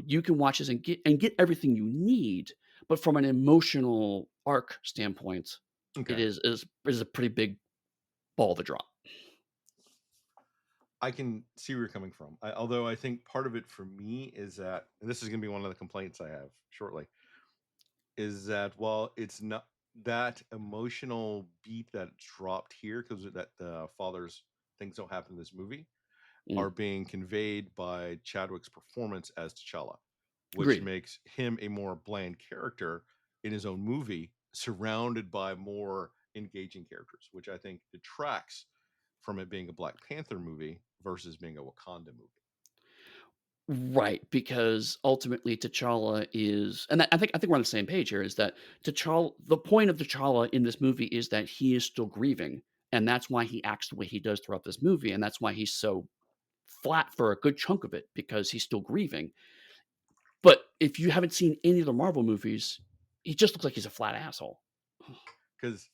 you can watch this and get everything you need, but from an emotional arc standpoint, it Okay. is a pretty big ball to drop. I can see where you're coming from. Although I think part of it for me is that, and this is going to be one of the complaints I have shortly, is that while it's not that emotional beat that dropped here because that the father's things don't happen in this movie Mm, are being conveyed by Chadwick's performance as T'Challa, which agreed. makes him a more bland character in his own movie, surrounded by more engaging characters, which I think detracts from it being a Black Panther movie versus being a Wakanda movie. Right, because ultimately T'Challa is, and I think we're on the same page here, is that T'Challa, the point of T'Challa in this movie is that he is still grieving, and that's why he acts the way he does throughout this movie, and that's why he's so flat for a good chunk of it, because he's still grieving. But if you haven't seen any of the Marvel movies, he just looks like he's a flat asshole. Because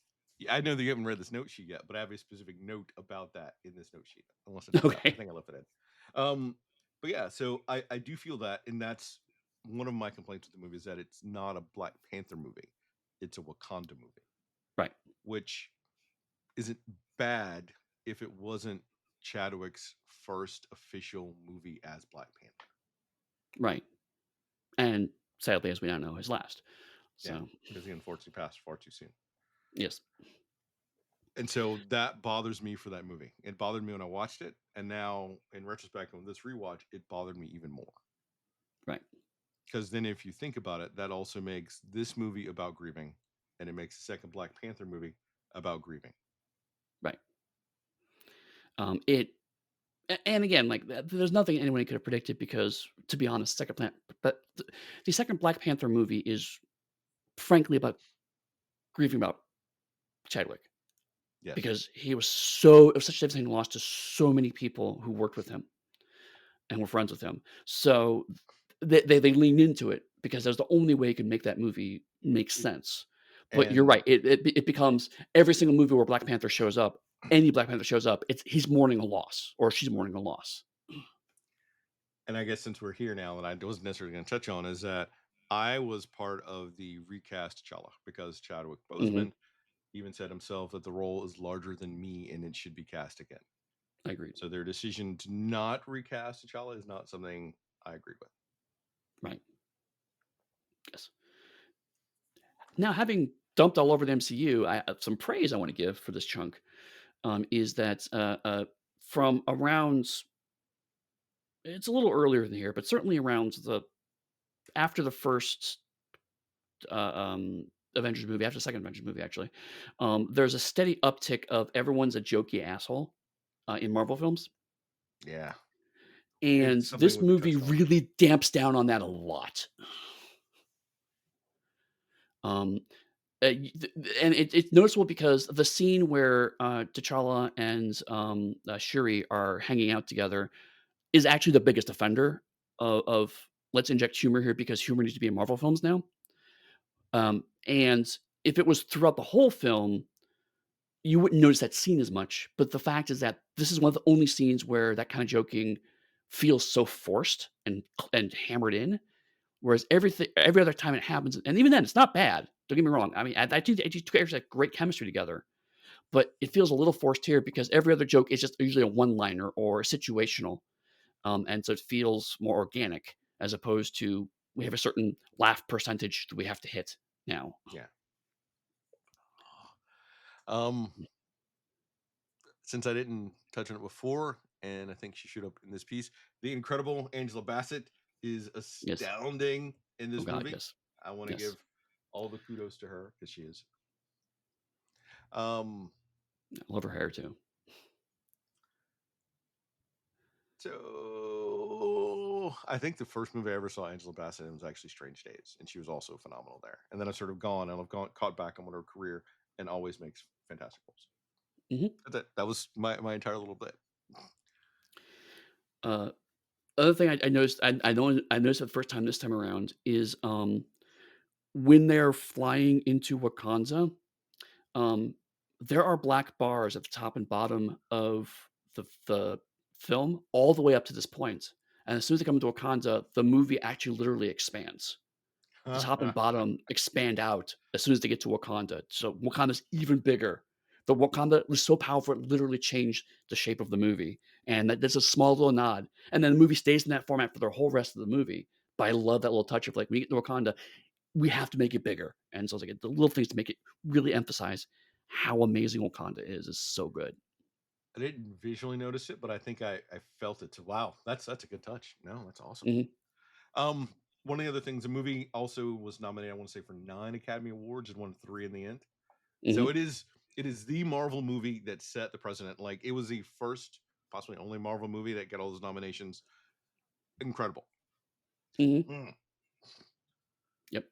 I know that you haven't read this note sheet yet, but I have a specific note about that in this note sheet. Unless I took it out, I Okay. think I left it in. But yeah, so I do feel that, and that's one of my complaints with the movie is that it's not a Black Panther movie; it's a Wakanda movie, Right, which isn't bad if it wasn't Chadwick's first official movie as Black Panther. right, and sadly, as we now know, his last. Yeah, So, because he unfortunately passed far too soon. yes, And so that bothers me for that movie. It bothered me when I watched it, and now in retrospect on this rewatch, it bothered me even more. right, Because then, if you think about it, that also makes this movie about grieving, and it makes the second Black Panther movie about grieving. right. It and again, like, there's nothing anyone could have predicted because, to be honest, but the second Black Panther movie is frankly about grieving about Chadwick Yes, because it was such a devastating loss to so many people who worked with him and were friends with him. So they leaned into it because that's the only way you can make that movie make it, sense. But you're and right. It becomes every single movie where Black Panther shows up, any Black Panther shows up, it's he's mourning a loss or she's mourning a loss. and I guess since we're here now, and I wasn't necessarily going to touch on is that I was part of the recast T'Challa because Chadwick Mhm. Boseman even said himself that the role is larger than me and it should be cast again. I agreed. So their decision to not recast T'Challa is not something I agree with. Right. Yes. Now, having dumped all over the MCU, I have some praise I want to give for this chunk. Is that from around it's a little earlier than here, but certainly around the after the first, uh, um, Avengers movie, after the second Avengers movie, actually, there's a steady uptick of everyone's a jokey asshole, in Marvel films, Yeah. and It's something this we've movie touched on. really damps down on that a lot. Um, and it's noticeable because the scene where, T'Challa and, Shuri are hanging out together is actually the biggest offender of let's inject humor here because humor needs to be in Marvel films now. And if it was throughout the whole film, you wouldn't notice that scene as much. But the fact is that this is one of the only scenes where that kind of joking feels so forced and hammered in. Whereas every other time it happens, and even then, it's not bad. Don't get me wrong. I mean, I think these two characters have great chemistry together, but it feels a little forced here because every other joke is just usually a one-liner or situational, and so it feels more organic as opposed to we have a certain laugh percentage that we have to hit now. Yeah. Um, since I didn't touch on it before, and I think she showed up in this piece, the incredible Angela Bassett is Yes. astounding in Oh this God. movie. Yes. I want to Yes. give all the kudos to her because she is. Um, I love her hair too. so I think the first movie I ever saw Angela Bassett in was actually Strange Days, and she was also phenomenal there. And then I've sort of gone and I've gone caught back on her career and always makes fantastic roles. Hmm. That was my entire little bit. Uh, Other thing I noticed, I noticed it the first time this time around is when they're flying into Wakanda. Um, there are black bars at the top and bottom of the film all the way up to this point, and as soon as they come into Wakanda, the movie actually literally expands. The top and bottom expand out as soon as they get to Wakanda, so Wakanda's even bigger. The Wakanda was so powerful, it literally changed the shape of the movie, and that's a small little nod, and then the movie stays in that format for the whole rest of the movie, but I love that little touch of, like, when you get to Wakanda, we have to make it bigger. And so it's like the little things to make it really emphasize how amazing Wakanda is so good. I didn't visually notice it, but I think I felt it too. Wow, that's a good touch. No, that's awesome. Mhm, Um, one of the other things, the movie also was nominated, I want to say, for 9 Academy Awards and won 3 in the end. So mhm, it is the Marvel movie that set the precedent. Like it was the first, possibly only Marvel movie that got all those nominations. Incredible. mhm. Mm. Yep.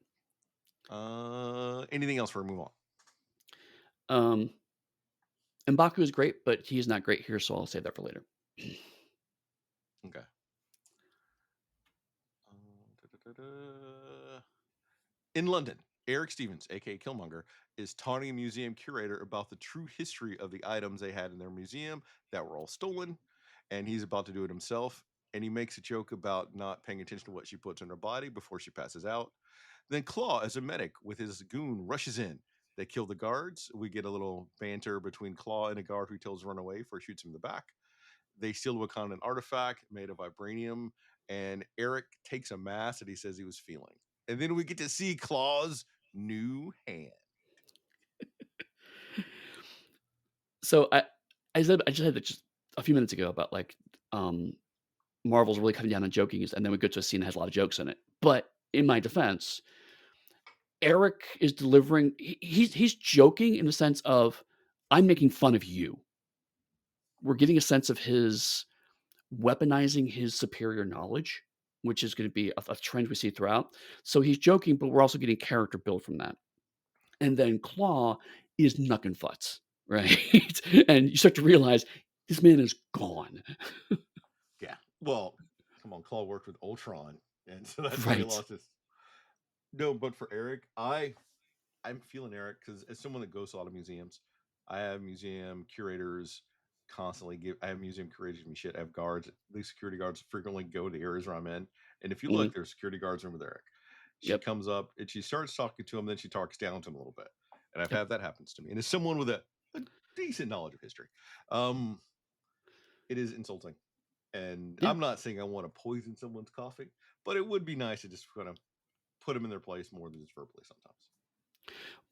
Anything else for a move on? Um, M'Baku is great, but he's not great here, so I'll save that for later. Okay. Da-da-da-da. In London, Eric Stevens, aka Killmonger, is taunting a museum curator about the true history of the items they had in their museum that were all stolen, and he's about to do it himself. And he makes a joke about not paying attention to what she puts in her body before she passes out. Then Claw, as a medic with his goon, rushes in. They kill the guards. We get a little banter between Claw and a guard who tells to run away for shoots him in the back. They steal a Wakandan artifact made of vibranium, and Eric takes a mask that he says he was feeling. And then we get to see Claw's new hand. So I just said that just a few minutes ago about, like, um, Marvel's really cutting down on joking, and then we get to a scene that has a lot of jokes in it. But in my defense, Eric is delivering he's joking in the sense of, "I'm making fun of you." We're getting a sense of his weaponizing his superior knowledge, which is gonna be a trend we see throughout. So he's joking, but we're also getting character build from that. And then Claw is knuckin' futz, right? And you start to realize this man is gone. Yeah. Well, come on, Claw worked with Ultron, and so that's why he Right. lost his. No, but for Eric, I'm feeling Eric because as someone that goes to a lot of museums, I have museum curators constantly give. I have museum curators give me shit. I have guards. These security guards frequently go to the areas where I'm in, and if you look, Mhm. there's security guards room with Eric. She Yep. comes up and she starts talking to him, then she talks down to him a little bit, and I've Yep. had that happens to me. And as someone with a decent knowledge of history, um, it is insulting. And Yeah. I'm not saying I want to poison someone's coffee, but it would be nice to just kind of put them in their place more than just verbally sometimes.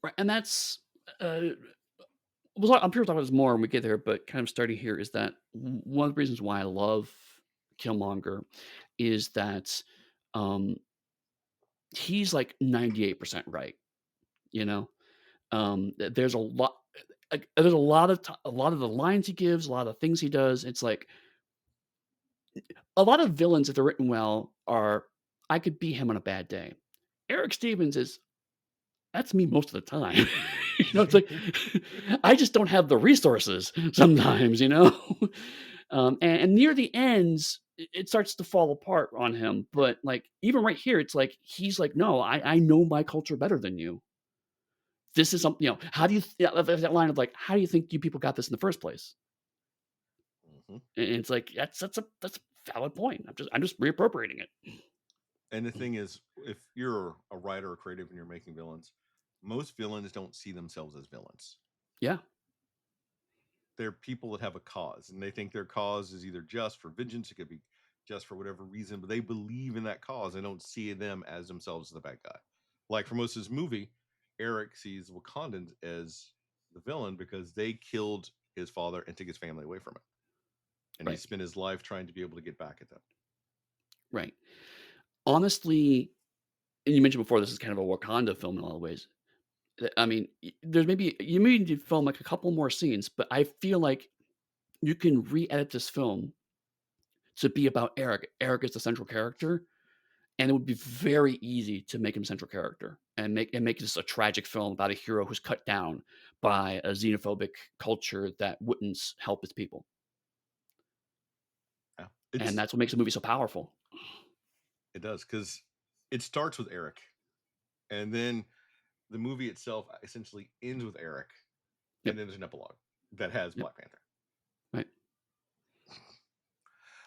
Right, and that's, uh, I'm sure we'll talk about this more when we get there, but kind of starting here is that one of the reasons why I love Killmonger is that um, he's like 98% right. You know, there's a lot. There's a lot of a lot of the lines he gives, a lot of things he does. It's like a lot of villains, if they're written well, are I could be him on a bad day. Eric Stevens is that's me most of the time. It's like I just don't have the resources sometimes, you know? And near the ends, it starts to fall apart on him. But like even right here, it's like he's like, no, I know my culture better than you. This is something, how do you yeah, there's that line of like, how do you think you people got this in the first place? Mhm. And it's like that's a valid point. I'm just reappropriating it. And the thing is, if you're a writer or creative and you're making villains, most villains don't see themselves as villains. Yeah, They're people that have a cause, and they think their cause is either just for vengeance, it could be just for whatever reason, but they believe in that cause and don't see them as themselves as the bad guy. Like for most of this movie, Eric sees Wakandans as the villain because they killed his father and took his family away from him. And he right, spent his life trying to be able to get back at them. right. Honestly, and you mentioned before this is kind of a Wakanda film in a lot of ways. I mean, there's maybe you may need to film like a couple more scenes, but I feel like you can re-edit this film to be about Eric. Eric is the central character, and it would be very easy to make him central character and make this a tragic film about a hero who's cut down by a xenophobic culture that wouldn't help its people, Yeah. and It's that's what makes a movie so powerful. it does because it starts with Eric, and then the movie itself essentially ends with Eric, and Yep, then there's an epilogue that has yep, Black Panther. right.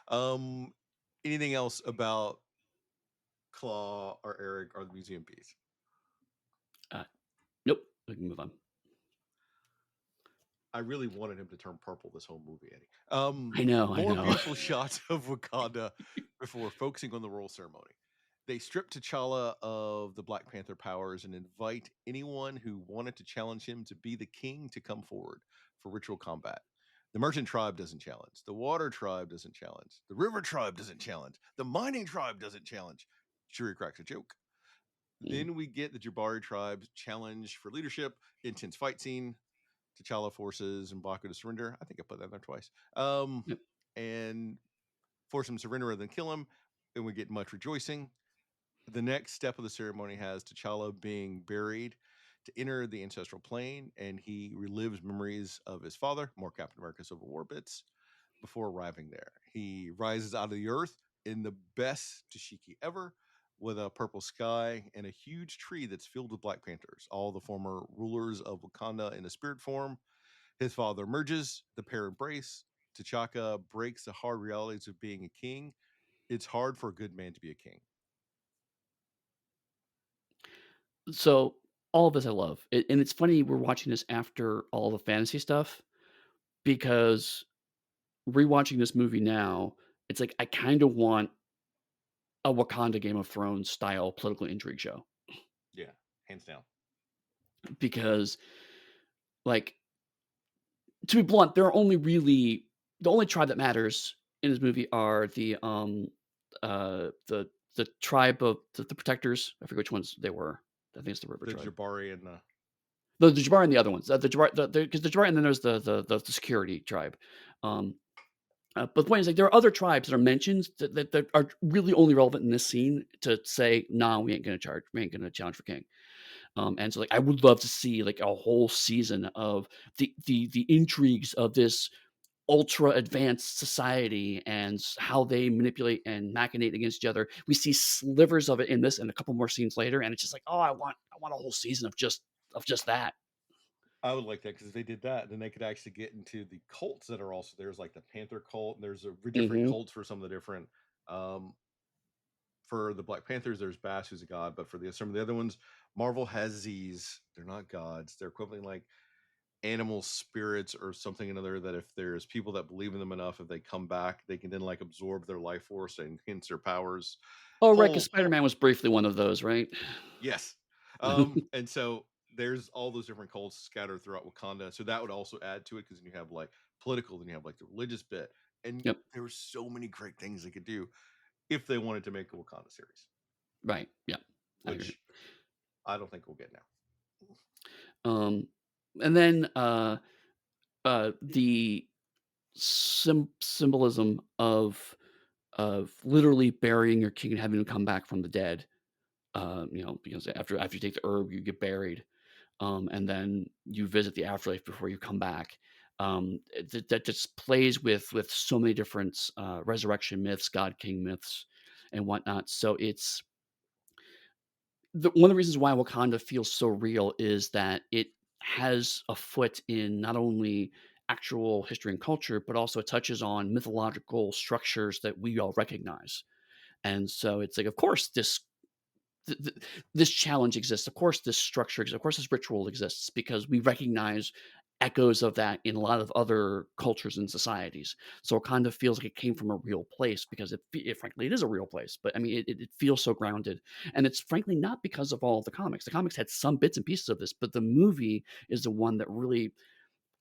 Um, Anything else about Claw or Eric or the museum piece? Uh, nope. We can move on. I really wanted him to turn purple this whole movie, Eddie. I know, I More know. beautiful shots of Wakanda before focusing on the royal ceremony. They strip T'Challa of the Black Panther powers and invite anyone who wanted to challenge him to be the king to come forward for ritual combat. The merchant tribe doesn't challenge. The water tribe doesn't challenge. The river tribe doesn't challenge. The mining tribe doesn't challenge. Shuri cracks a joke. Mm, Then we get the Jabari tribe's challenge for leadership, intense fight scene. T'Challa forces M'Baku to surrender. I think I put that there twice. yep, And force him to surrender rather than kill him. And we get much rejoicing. The next step of the ceremony has T'Challa being buried to enter the ancestral plane, and he relives memories of his father, more Captain America Civil War bits, before arriving there. He rises out of the earth in the best dashiki ever, with a purple sky and a huge tree that's filled with Black Panthers, all the former rulers of Wakanda in a spirit form. His father emerges, the pair embrace. T'Chaka breaks the hard realities of being a king. It's hard for a good man to be a king. so all of this I love, and it's funny we're watching this after all the fantasy stuff because rewatching this movie now, it's like I kind of want a Wakanda Game of Thrones style political intrigue show Yeah, hands down. because, like, to be blunt, there are only really the only tribe that matters in this movie are the tribe of the protectors. I forget which ones they were. I think it's the river The tribe. Jabari and the The Jabari and the other ones. The Jabari, because the Jabari, and then there's the security tribe. Um, but the point is, like, there are other tribes that are mentioned that are really only relevant in this scene to say, "Nah, we ain't gonna challenge for king." And so, like, I would love to see like a whole season of the intrigues of this ultra advanced society and how they manipulate and machinate against each other. We see slivers of it in this and a couple more scenes later, and it's just like, oh, I want a whole season of just that. I would like that because if they did that, then they could actually get into the cults that are also there's like the Panther cult, and there's a different Hmm. cults for some of the different. Um, for the Black Panthers, there's Bass, who's a god, but for some of the other ones, Marvel has these. They're not gods. They're equivalent like animal spirits or something another. That if there's people that believe in them enough, if they come back, they can then like absorb their life force and hence their powers. Oh, right, because Whole Spider Man was briefly one of those, right? yes. And so there's all those different cults scattered throughout Wakanda. So that would also add to it because then you have like political, then you have like the religious bit. And Yep. there were so many great things they could do if they wanted to make a Wakanda series, Right. Yeah. I agree. which I don't think we'll get now. Um, and then the symbolism of literally burying your king and having him come back from the dead. Because after you take the herb, you get buried, and then you visit the afterlife before you come back. That just plays with so many different resurrection myths, God King myths, and whatnot. So it's one of the reasons why Wakanda feels so real is that it has a foot in not only actual history and culture, but also it touches on mythological structures that we all recognize. And so it's like, of course, this challenge exists. Of course, this structure exists. Of course, this ritual exists because we recognize echoes of that in a lot of other cultures and societies. So it kind of feels like it came from a real place because frankly, it is a real place. But I mean, it feels so grounded, and it's frankly not because of all the comics. The comics had some bits and pieces of this, but the movie is the one that really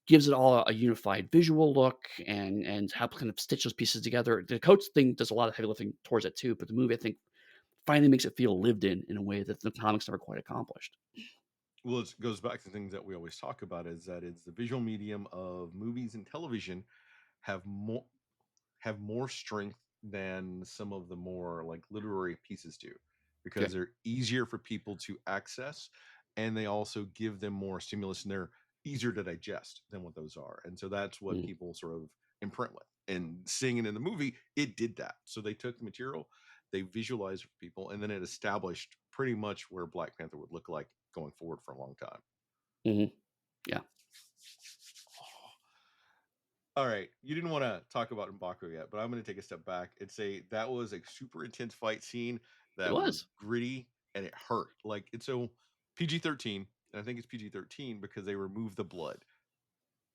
gives it all a unified visual look and how kind of stitch those pieces together. The coach thing does a lot of heavy lifting towards it too, but the movie I think finally makes it feel lived in a way that the comics never quite accomplished. Well, it goes back to things that we always talk about is that it's the visual medium of movies and television have more have more strength than some of the more like literary pieces do Yeah. because they're easier for people to access and they also give them more stimulus and they're easier to digest than what those are. And so that's what Mm, people sort of imprint with. And seeing it in the movie, it did that. So they took the material, they visualized it for people, and then it established pretty much where Black Panther would look like going forward for a long time. mhm, yeah, All right, you didn't want to talk about M'Baku yet, but I'm going to take a step back and say that was a super intense fight scene it that was was. gritty and it hurt. Like it's so PG-13, and I think it's PG-13 because they remove the blood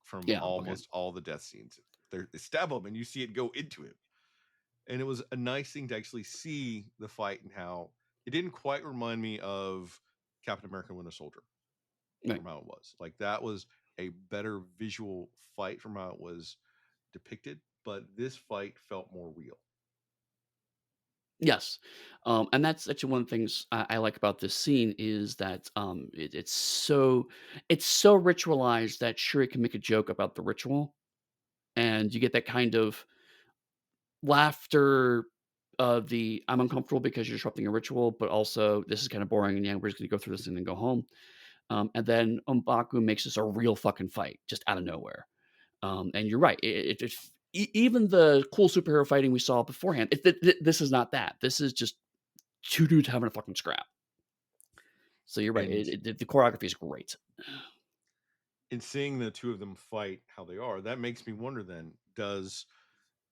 from Yeah, okay. almost all the death scenes. They stab him and you see it go into him, and it was a nice thing to actually see the fight and how it didn't quite remind me of Captain America: Winter Soldier Right. from how it was. Like that was a better visual fight from how it was depicted, but this fight felt more real. Yes, and that's actually one of the things I like about this scene is that, it's so ritualized that sure, it can make a joke about the ritual, and you get that kind of laughter of the, "I'm uncomfortable because you're disrupting a ritual, but also this is kinda boring, and yeah, we're just gonna go through this and then go home." And then M'Baku makes this a real fucking fight just out of nowhere. And you're right. Even the cool superhero fighting we saw beforehand, this is not that. This is just two dudes having a fucking scrap. So you're right. And The choreography is great. in seeing the two of them fight how they are, that makes me wonder then, does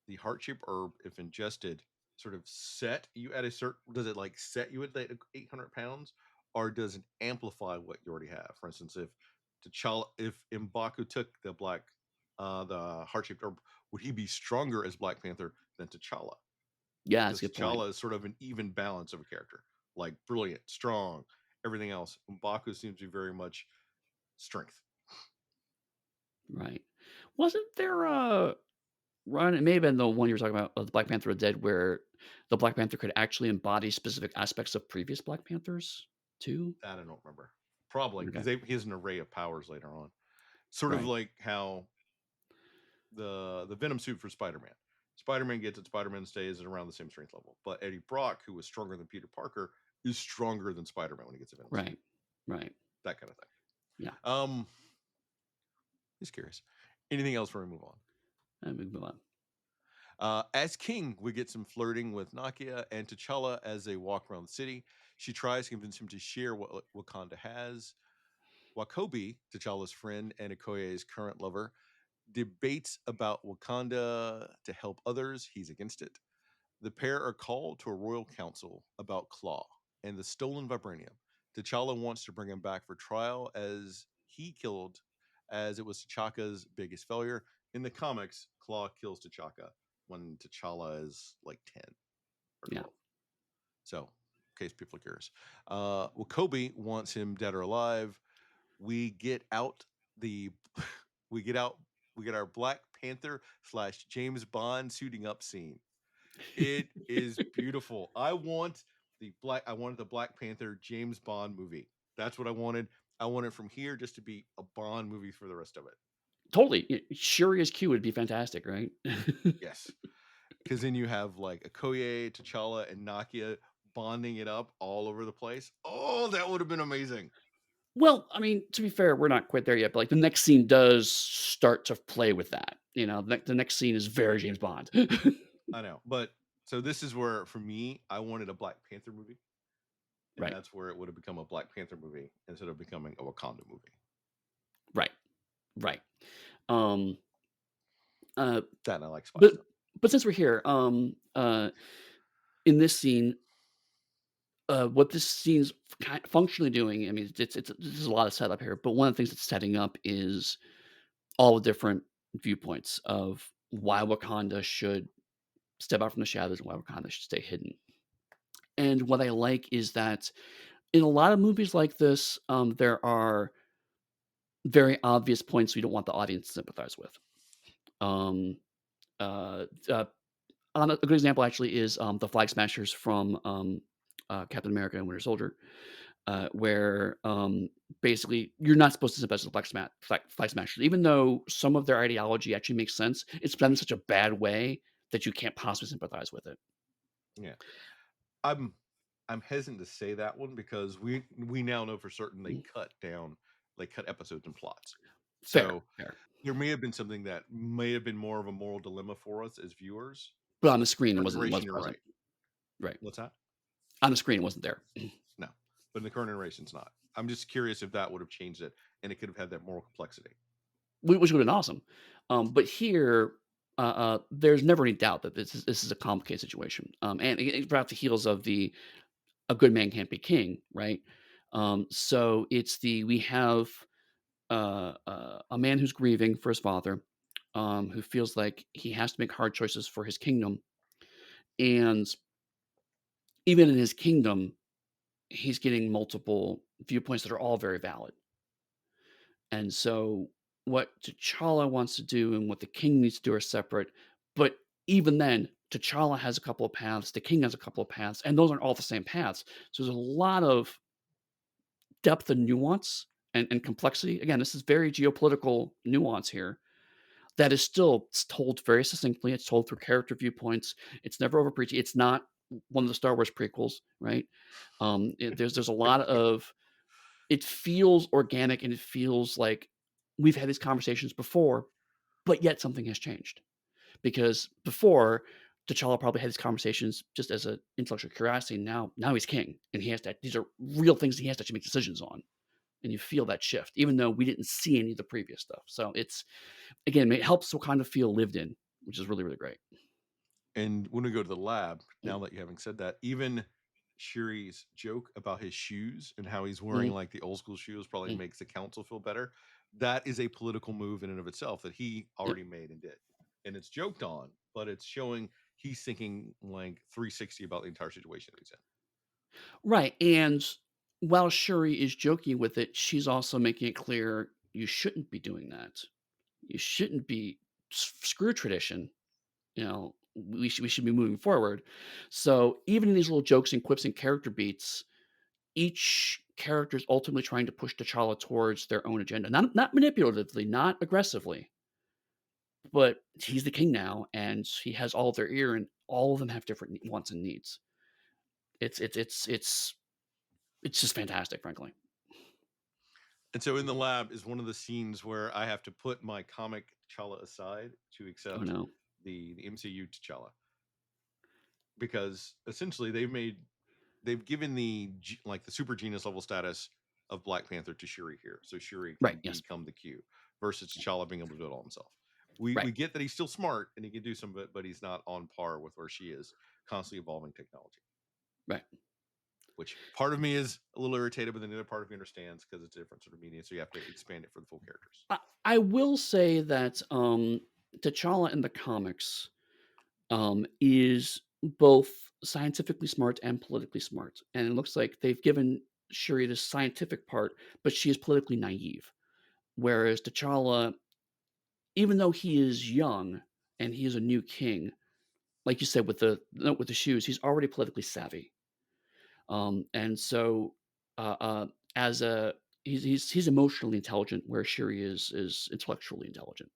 the heart shaped herb, if ingested, sort of set you at a certain, does it like set you at the 800 pounds, or does it amplify what you already have? For instance, if M'Baku took the heart shaped herb, would he be stronger as Black Panther than T'Challa? Yeah, that's Because a good point. T'Challa is sort of an even balance of a character, like brilliant, strong, everything else. M'Baku seems to be very much strength. Right. Wasn't there a run? It may have been the one you were talking about, the Black Panther of Dead, where the Black Panther could actually embody specific aspects of previous Black Panthers too. That I don't remember. Probably because Okay. he has an array of powers later on. Sort of Right. like how the Venom suit for Spider-Man. Spider-Man gets it. Spider-Man stays at around the same strength level. But Eddie Brock, who was stronger than Peter Parker, is stronger than Spider-Man when he gets a Venom suit. Right. Right. That kind of thing. Yeah. Um, just curious. Anything else before we move on? And we move on. As King, we get some flirting with Nakia and T'Challa as they walk around the city. She tries to convince him to share what Wakanda has. Wakobi, T'Challa's friend and Okoye's current lover, debates about Wakanda to help others. He's against it. The pair are called to a royal council about Claw and the stolen vibranium. T'Challa wants to bring him back for trial as it was T'Chaka's biggest failure. In the comics, Claw kills T'Chaka when T'Challa is like 10 or Yeah. 12. So, in case people are curious. Wakobi wants him dead or alive. we get out the we get out we get our Black Panther slash James Bond suiting up scene. It is beautiful. I wanted the Black Panther James Bond movie. That's what I wanted. I wanted from here just to be a Bond movie for the rest of it. Totally. Shuri as Q would be fantastic, right? Yes. Because then you have like Okoye, T'Challa, and Nakia bonding it up all over the place. Oh, that would have been amazing. Well, I mean, to be fair, we're not quite there yet, but, like, the next scene does start to play with that, the next scene is very James Bond. I know. But so this is where, for me, I wanted a Black Panther movie. And Right, that's where it would have become a Black Panther movie instead of becoming a Wakanda movie. right, right. Um, uh, That and I like spy but stuff. but since we're here, in this scene, what this scene's functionally doing, I mean, there's a lot of setup here, but one of the things it's setting up is all the different viewpoints of why Wakanda should step out from the shadows and why Wakanda should stay hidden. And what I like is that in a lot of movies like this, there are very obvious points we don't want the audience to sympathize with. Um, uh, uh, a good example actually is the Flag Smashers from Captain America and Winter Soldier, where basically you're not supposed to sympathize with Flag Smashers, even though some of their ideology actually makes sense. It's done in such a bad way that you can't possibly sympathize with it. Yeah. I'm I'm hesitant to say that one because we now know for certain Mm, they cut episodes and plots. fair, So fair. there may have been something that may have been more of a moral dilemma for us as viewers. But on the screen, Current it iteration, wasn't you're present. right. Right. What's that? On the screen, it wasn't there. No. But in the current iteration's not. I'm just curious if that would have changed it and it could have had that moral complexity. Which would have been awesome. But here, there's never any doubt that this is a complicated situation. And it's right off the heels of the "a good man can't be king," right? So we have a man who's grieving for his father, who feels like he has to make hard choices for his kingdom, and even in his kingdom, he's getting multiple viewpoints that are all very valid. And so what T'Challa wants to do and what the king needs to do are separate. But even then, T'Challa has a couple of paths, the king has a couple of paths, and those aren't all the same paths. So there's a lot of depth and nuance and complexity. Again, this is very geopolitical nuance here that is still told very succinctly. It's told through character viewpoints. It's never over preachy. It's not one of the Star Wars prequels, right? There's a lot of it feels organic and it feels like we've had these conversations before, but yet something has changed. Because before, T'Challa probably had these conversations just as an intellectual curiosity. Now he's king, and he has to. These are real things he has to actually make decisions on, and you feel that shift, even though we didn't see any of the previous stuff. So it's again, it helps to kind of feel lived in, which is really really great. And when we go to the lab, now that you having said that, even Shuri's joke about his shoes and how he's wearing Mhm, like the old school shoes probably mhm. makes the council feel better. That is a political move in and of itself that he Yep. already made and did. And it's joked on, but it's showing he's thinking like 360 about the entire situation that he's in. Right. And while Shuri is joking with it, she's also making it clear you shouldn't be doing that. You shouldn't be screw tradition. We should be moving forward. So even in these little jokes and quips and character beats, each character is ultimately trying to push T'Challa towards their own agenda, not manipulatively, not aggressively, but he's the king now, and he has all of their ear, and all of them have different wants and needs. It's just fantastic, frankly. And so in the lab is one of the scenes where I have to put my comic T'Challa aside to Oh accept no, the MCU T'Challa because essentially they've given like the super genius level status of Black Panther to Shuri here, so Shuri right? can Yes, become the Q versus T'Challa being able to do it all himself. We right, get that he's still smart and he can do some of it, but he's not on par with where she is, constantly evolving technology. right. Which part of me is a little irritated, but then the other part of me understands because it's a different sort of media, so you have to expand it for the full characters. I will say that T'Challa in the comics is both scientifically smart and politically smart, and it looks like they've given Shuri this scientific part, but she is politically naive. Whereas T'Challa, even though he is young and he is a new king, like you said with the note with the shoes, he's already politically savvy. And so, uh, uh, as a he's emotionally intelligent, where Shuri is intellectually intelligent.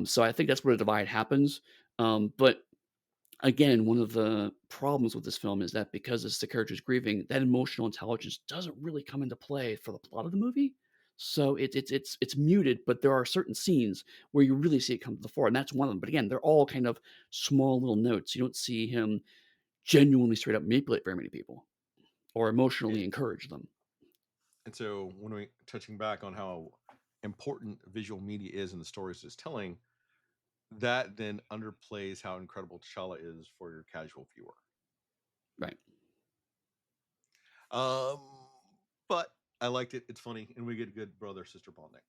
So I think that's where the divide happens. But again, one of the problems with this film is that because it's the character's grieving, that emotional intelligence doesn't really come into play for the plot of the movie. So it's muted, but there are certain scenes where you really see it come to the fore, and that's one of them. But again, they're all kind of small little notes. You don't see him genuinely straight up manipulate very many people or And, emotionally encourage them. and so when we touching back on how important visual media is in the stories it's telling, that then underplays how incredible T'Challa is for your casual viewer. Right, Um, but I liked it. It's funny, and we get good brother sister bonding.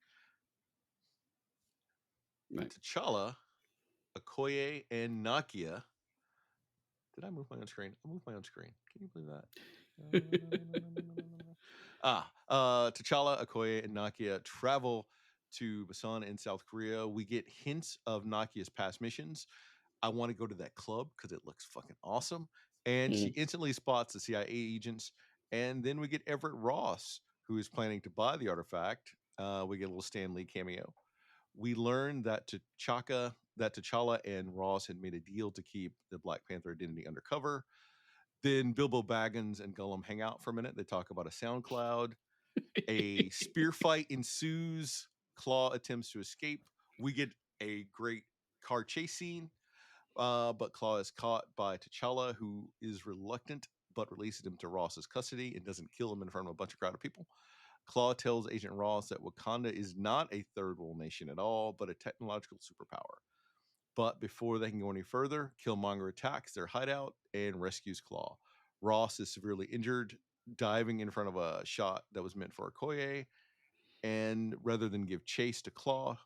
right. T'Challa, Okoye, and Nakia. Did I move my own screen? I moved my own screen. Can you believe that? T'Challa, Okoye, and Nakia travel to Busan in South Korea. We get hints of Nakia's past missions. I want to go to that club because it looks fucking awesome. And she Mhm. instantly spots the CIA agents. And then we get Everett Ross, who is planning to buy the artifact. We get a little Stan Lee cameo. We learn that T'Challa and Ross had made a deal to keep the Black Panther identity undercover. Then Bilbo Baggins and Gollum hang out for a minute. They talk about a SoundCloud. A spear fight ensues. Claw attempts to escape. We get a great car chase scene, but Claw is caught by T'Challa, who is reluctant but releases him to Ross's custody and doesn't kill him in front of a bunch of crowded people. Claw tells Agent Ross that Wakanda is not a third world nation at all, but a technological superpower. But before they can go any further, Killmonger attacks their hideout and rescues Claw. Ross is severely injured, diving in front of a shot that was meant for Okoye. And rather than give chase to Claw,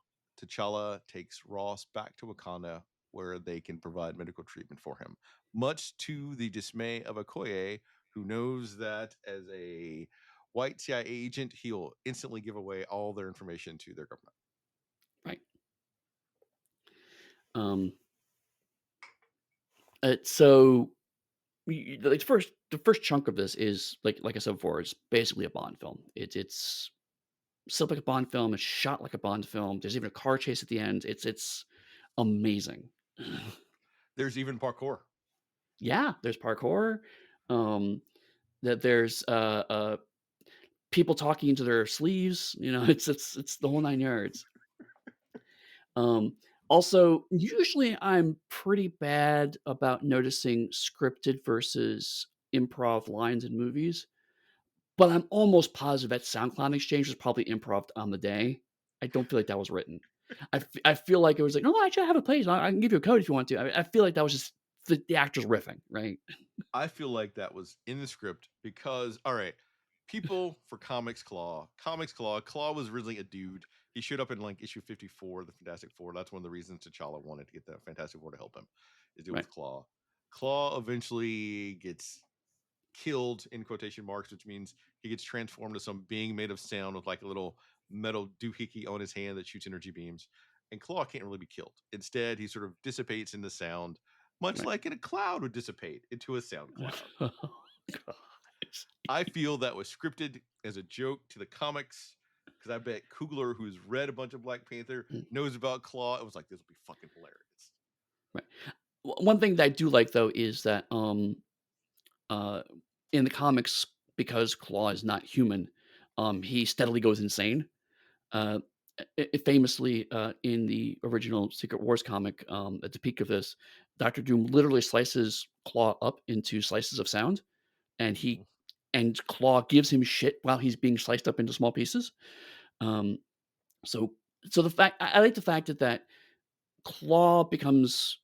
T'Challa takes Ross back to Wakanda where they can provide medical treatment for him, much to the dismay of Okoye, who knows that as a white CIA agent, he'll instantly give away all their information to their government. Right. Um, so like the first chunk of this is like I said before, it's basically a Bond film. It's set up like a Bond film. It's shot like a Bond film. There's even a car chase at the end. It's amazing. There's even parkour. Yeah, there's parkour. Um, that there's people talking into their sleeves. You know, it's the whole nine yards. Um, Also, usually I'm pretty bad about noticing scripted versus improv lines in movies, but I'm almost positive that SoundCloud Exchange was probably improv on the day. I don't feel like that was written. I feel like it was like, "No, I should have a place. I can give you a code if you want to." I feel like that was just the actors riffing, right? I feel like that was in the script because, all right, people for Claw was really a dude. He showed up in like issue 54, the Fantastic Four. That's one of the reasons T'Challa wanted to get the Fantastic Four to help him, is deal Right, with Claw. Claw eventually gets killed in quotation marks, which means he gets transformed to some being made of sound with like a little metal doohickey on his hand that shoots energy beams. And Claw can't really be killed. Instead, he sort of dissipates into sound, much right. like in a cloud would dissipate into a sound cloud. Oh, gosh. I feel that was scripted as a joke to the comics because I bet Coogler, who's read a bunch of Black Panther, Mm, knows about Claw. It was like, this will be fucking hilarious. right. One thing that I do like though is that uh, in the comics, because Claw is not human, he steadily goes insane. Uh, Famously, in the original Secret Wars comic, at the peak of this, Doctor Doom literally slices Claw up into slices of sound, and Mhm. Claw gives him shit while he's being sliced up into small pieces. Um, so the fact I like the fact that Claw becomes.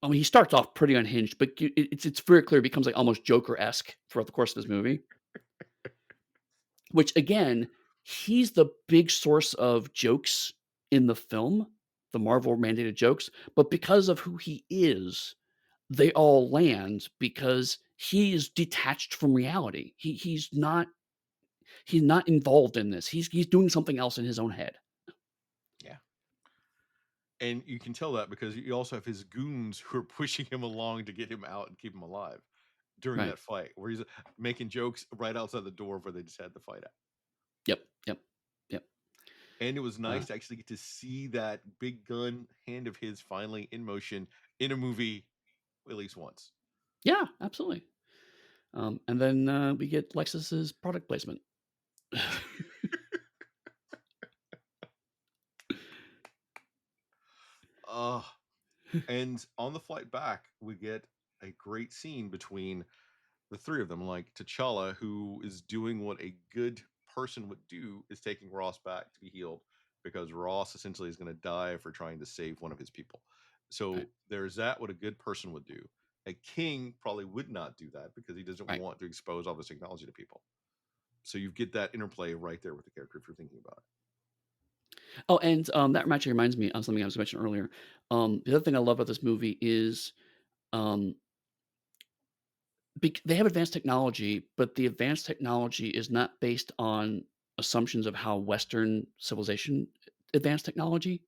I mean, he starts off pretty unhinged, but it's very clear it becomes like almost Joker esque throughout the course of this movie. Which again, he's the big source of jokes in the film, the Marvel mandated jokes, but because of who he is, they all land because he is detached from reality. He's not. He's not involved in this. He's doing something else in his own head. Yeah. And you can tell that because you also have his goons who are pushing him along to get him out and keep him alive during Right. that fight, where he's making jokes right outside the door where they just had the fight at. Yep. Yep. Yep. And it was Uh, nice to actually get to see that big gun hand of his finally in motion in a movie at least once. yeah, absolutely. And then we get Lexus's product placement. Uh, and on the flight back, we get a great scene between the three of them, like T'Challa, who is doing what a good person would do, is taking Ross back to be healed because Ross essentially is going to die for trying to save one of his people. Right. So there's that, what a good person would do. A king probably would not do that because he doesn't Right. want to expose all this technology to people. So you get that interplay right there with the character if you're thinking about it. Oh, and that actually reminds me of something I was mentioning earlier. The other thing I love about this movie is um, they have advanced technology, but the advanced technology is not based on assumptions of how Western civilization advanced technology.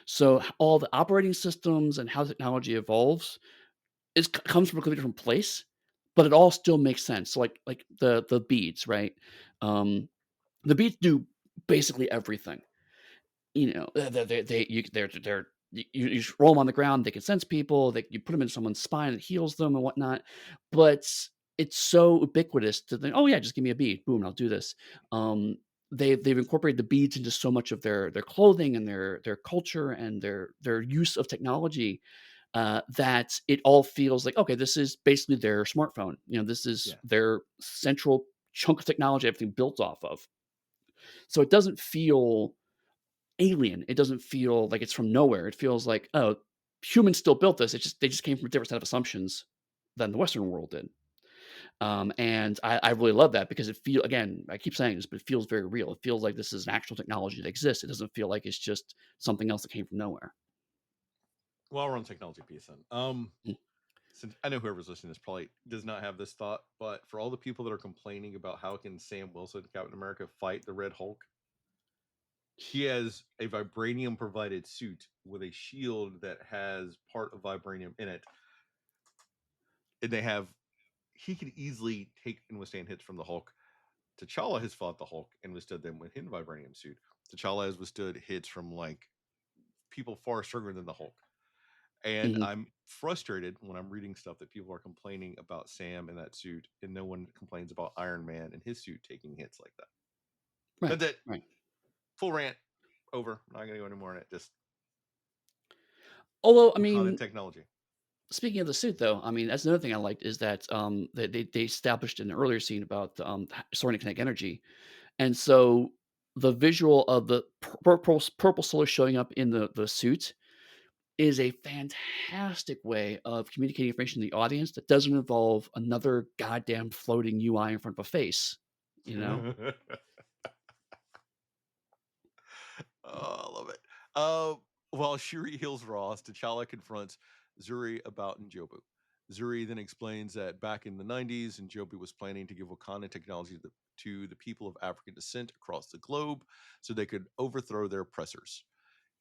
So all the operating systems and how technology evolves comes from a completely different place, but it all still makes sense. So like the beads, right? Um, the beads do basically everything. You know, they're you just roll them on the ground, they can sense people, you put them in someone's spine, it heals them and whatnot, but it's so ubiquitous to think, "Oh, yeah, just give me a bead. Boom, I'll do this." Um, they've incorporated the beads into so much of their clothing and their culture and their use of technology, that it all feels like, okay, this is basically their smartphone. You know, this is Yeah. their central chunk of technology, everything built off of. So it doesn't feel alien. It doesn't feel like it's from nowhere. It feels like, oh, humans still built this. They just came from a different set of assumptions than the Western world did. And I really love that because it feel again, I keep saying this, but it feels very real. It feels like this is an actual technology that exists. It doesn't feel like it's just something else that came from nowhere. Well, we're on technology piece then. Mm. Since I know whoever's listening to this probably does not have this thought, but for all the people that are complaining about how can Sam Wilson, Captain America, fight the Red Hulk, he has a vibranium provided suit with a shield that has part of vibranium in it, and they have he could easily take and withstand hits from the Hulk. T'Challa has fought the Hulk and withstood them with his vibranium suit. T'Challa has withstood hits from like people far stronger than the Hulk. And Mhm. I'm frustrated when I'm reading stuff that people are complaining about Sam in that suit, and no one complains about Iron Man and his suit taking hits like that. Right, That's it. right. Full rant. Over. Not going to go anymore on it. Just Although, I Wakanda mean, technology. speaking of the suit, though, I mean, that's another thing I liked is that they established in an earlier scene about storing kinetic energy. And so the visual of the purple solar showing up in the suit is a fantastic way of communicating information to the audience that doesn't involve another goddamn floating UI in front of a face, you know? Oh, I love it. Uh, while Shuri heals Ross, T'Challa confronts Zuri about Njobu. Zuri then explains that back in the 90s, Njobu was planning to give Wakanda technology to the people of African descent across the globe so they could overthrow their oppressors.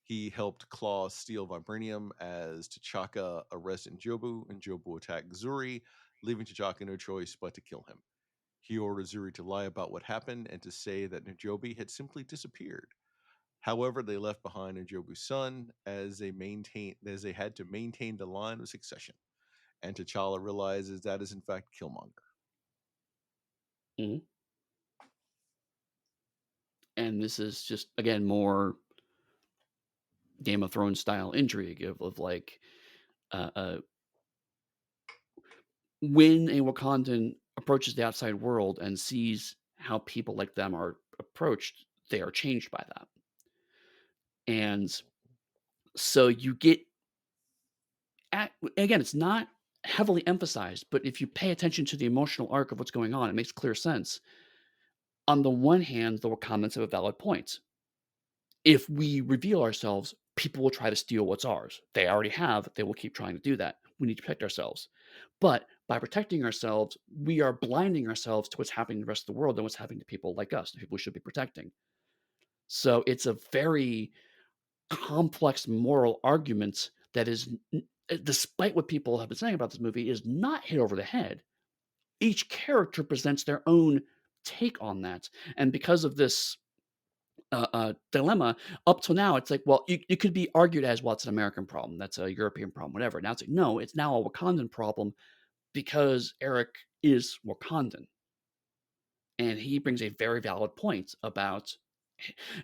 He helped Claw steal vibranium as T'Chaka arrests Njobu. Njobu attacked Zuri, leaving T'Chaka no choice but to kill him. He ordered Zuri to lie about what happened and to say that Njobu had simply disappeared. However, they left behind Njobu's son as they had to maintain the line of succession. And T'Challa realizes that is in fact Killmonger. Mhm. And this is just, again, more Game of Thrones style intrigue of like, uh, uh, when a Wakandan approaches the outside world and sees how people like them are approached, they are changed by that. And so you get again, it's not heavily emphasized, but if you pay attention to the emotional arc of what's going on, it makes clear sense. On the one hand, the Wakandans have a valid point. If we reveal ourselves, people will try to steal what's ours. They already have. They will keep trying to do that. We need to protect ourselves. But by protecting ourselves, we are blinding ourselves to what's happening in the rest of the world and what's happening to people like us, the people we should be protecting. So it's a very complex moral argument that is, despite what people have been saying about this movie, is not hit over the head. Each character presents their own take on that, and because of this dilemma, up till now, it's like, well, it could be argued as, well, it's an American problem, that's a European problem, whatever. Now it's like, no, it's now a Wakandan problem because Eric is Wakandan, and he brings a very valid point about,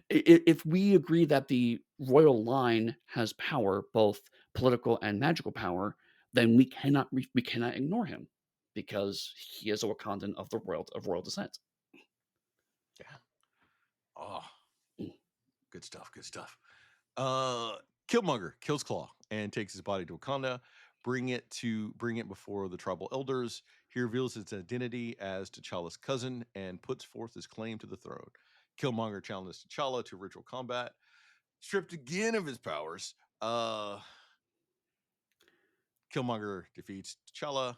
if we agree that the royal line has power, both political and magical power, then we cannot ignore him because he is a Wakandan of royal descent. Yeah. Oh, Mm, good stuff. Good stuff. Uh, Killmonger kills Claw and takes his body to Wakanda. Bring it before the tribal elders. He reveals his identity as T'Challa's cousin and puts forth his claim to the throne. Killmonger challenges T'Challa to ritual combat. Stripped again of his powers. Killmonger defeats T'Challa.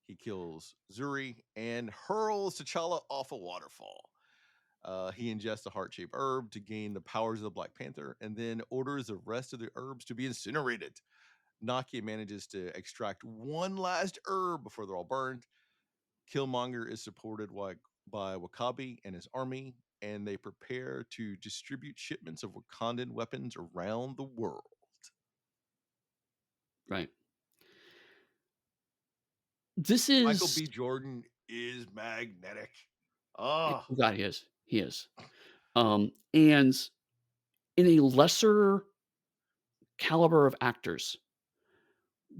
He kills Zuri and hurls T'Challa off a waterfall. He ingests a heart-shaped herb to gain the powers of the Black Panther, and then orders the rest of the herbs to be incinerated. Nakia manages to extract one last herb before they're all burned. Killmonger is supported by Wakabi and his army, and they prepare to distribute shipments of Wakandan weapons around the world. right. This Michael is B. Jordan is magnetic. Oh, oh god, he is. He is. And in a lesser caliber of actors,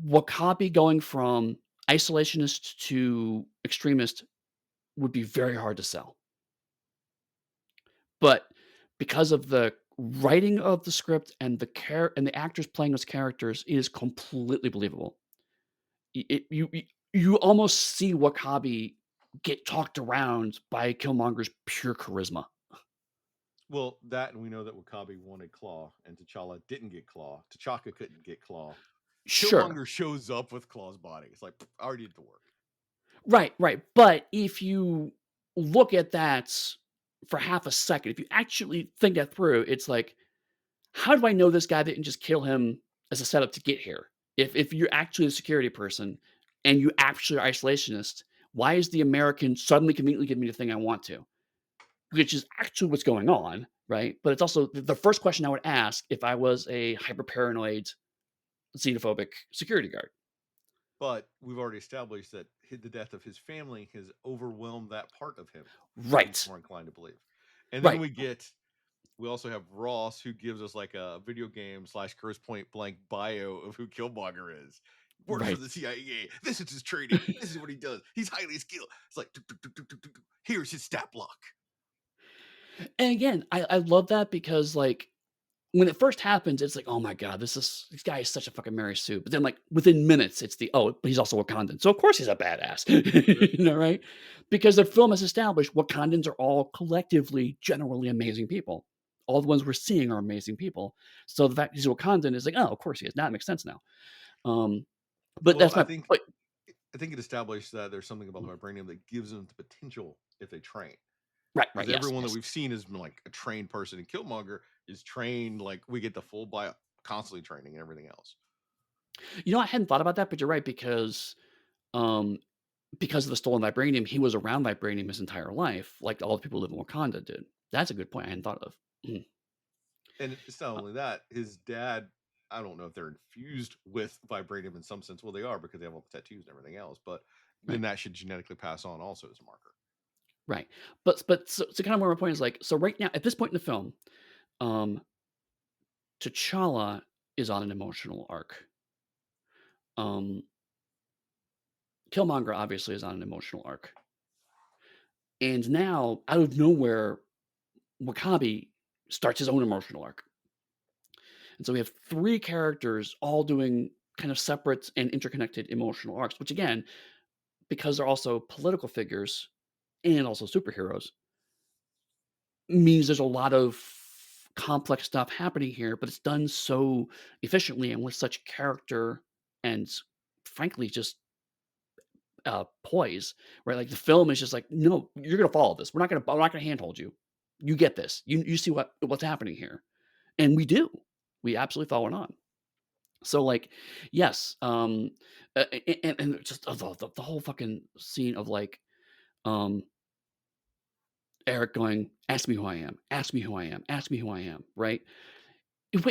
Wakabi going from isolationist to extremist would be very hard to sell. But because of the writing of the script and the actors playing those characters, it is completely believable. You almost see Wakabi get talked around by Killmonger's pure charisma. well, that and we know that Wakabi wanted Claw, and T'Challa didn't get Claw. T'Chaka couldn't get Claw. Sure. Killmonger shows up with Claw's body. It's like, I already did the work. Right, right. But if you look at that for half a second, if you actually think that through, it's like, how do I know this guy didn't just kill him as a setup to get here? If you're actually a security person and you actually are isolationist, why is the American suddenly conveniently giving me the thing I want to? Which is actually what's going on, right? But it's also the first question I would ask if I was a hyper paranoid, xenophobic security guard. But we've already established that the death of his family has overwhelmed that part of him. He's Right, more inclined to believe. And then right, we also have Ross, who gives us like a video game slash Curse Point blank bio of who Killmonger is. Works for right. the CIA. This is his training. This is what he does. He's highly skilled. It's like, tuk, tuk, tuk, tuk, tuk, tuk. Here's his stat block. And again, I love that because like when it first happens, it's like, oh my god, this guy is such a fucking Mary Sue. But then like within minutes, it's the oh, but he's also Wakandan, so of course he's a badass, Sure. you know, right? Because the film has established Wakandans are all collectively, generally amazing people. All the ones we're seeing are amazing people. So the fact he's Wakandan is like, oh, of course he is. Now it makes sense now. Um, but Well, that's my point. I think it established that there's something about the vibranium that gives them the potential if they train. Right, right, Because yes, everyone that yes. we've seen has been like a trained person, and Killmonger is trained like we get the full bio, constantly training and everything else. You know, I hadn't thought about that, but you're right um, because of the stolen vibranium, he was around vibranium his entire life, like all the people who live in Wakanda did. That's a good point I hadn't thought of. Mm. And it's not Uh, only that, his dad, I don't know if they're infused with vibranium in some sense. Well, they are because they have all the tattoos and everything else, but then right, that should genetically pass on also as a marker. right. So kind of where my point is like, so right now at this point in the film, um, T'Challa is on an emotional arc. Um, Killmonger obviously is on an emotional arc, and now out of nowhere, Wakabi starts his own emotional arc. And so we have three characters all doing kind of separate and interconnected emotional arcs, which again, because they're also political figures and also superheroes, means there's a lot of complex stuff happening here, but it's done so efficiently and with such character and frankly just poise, right? Like the film is just like, no, you're gonna follow this. We're not gonna handhold you. You get this. You see what's happening here, and we do. We absolutely follow it on. So like, yes, and just the whole fucking scene of like um Eric going, "Ask me who I am. Ask me who I am. Ask me who I am." Right?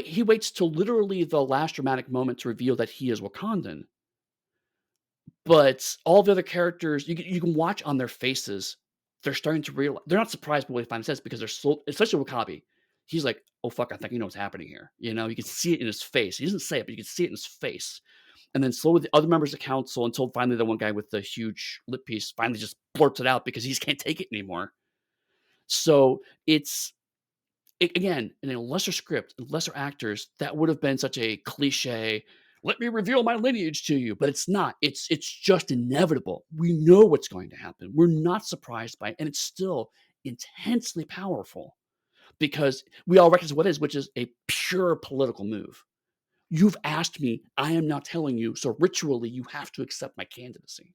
He waits till literally the last dramatic moment to reveal that he is Wakandan. But all the other characters, you can watch on their faces, they're starting to realize they're not surprised by what he finally says because they're so especially Wakabi. He's like, "Oh, fuck, I think he knows what's happening here." You know, you can see it in his face. He doesn't say it, but you can see it in his face. And then slowly the other members of council until finally the one guy with the huge lip piece finally just blurts it out because he just can't take it anymore. So it's again, in a lesser script, lesser actors, that would have been such a cliche. Let me reveal my lineage to you, but it's not. It's just inevitable. We know what's going to happen. We're not surprised by it, and it's still intensely powerful because we all recognize what it is, which is a pure political move. You've asked me, I am not telling you, so ritually you have to accept my candidacy.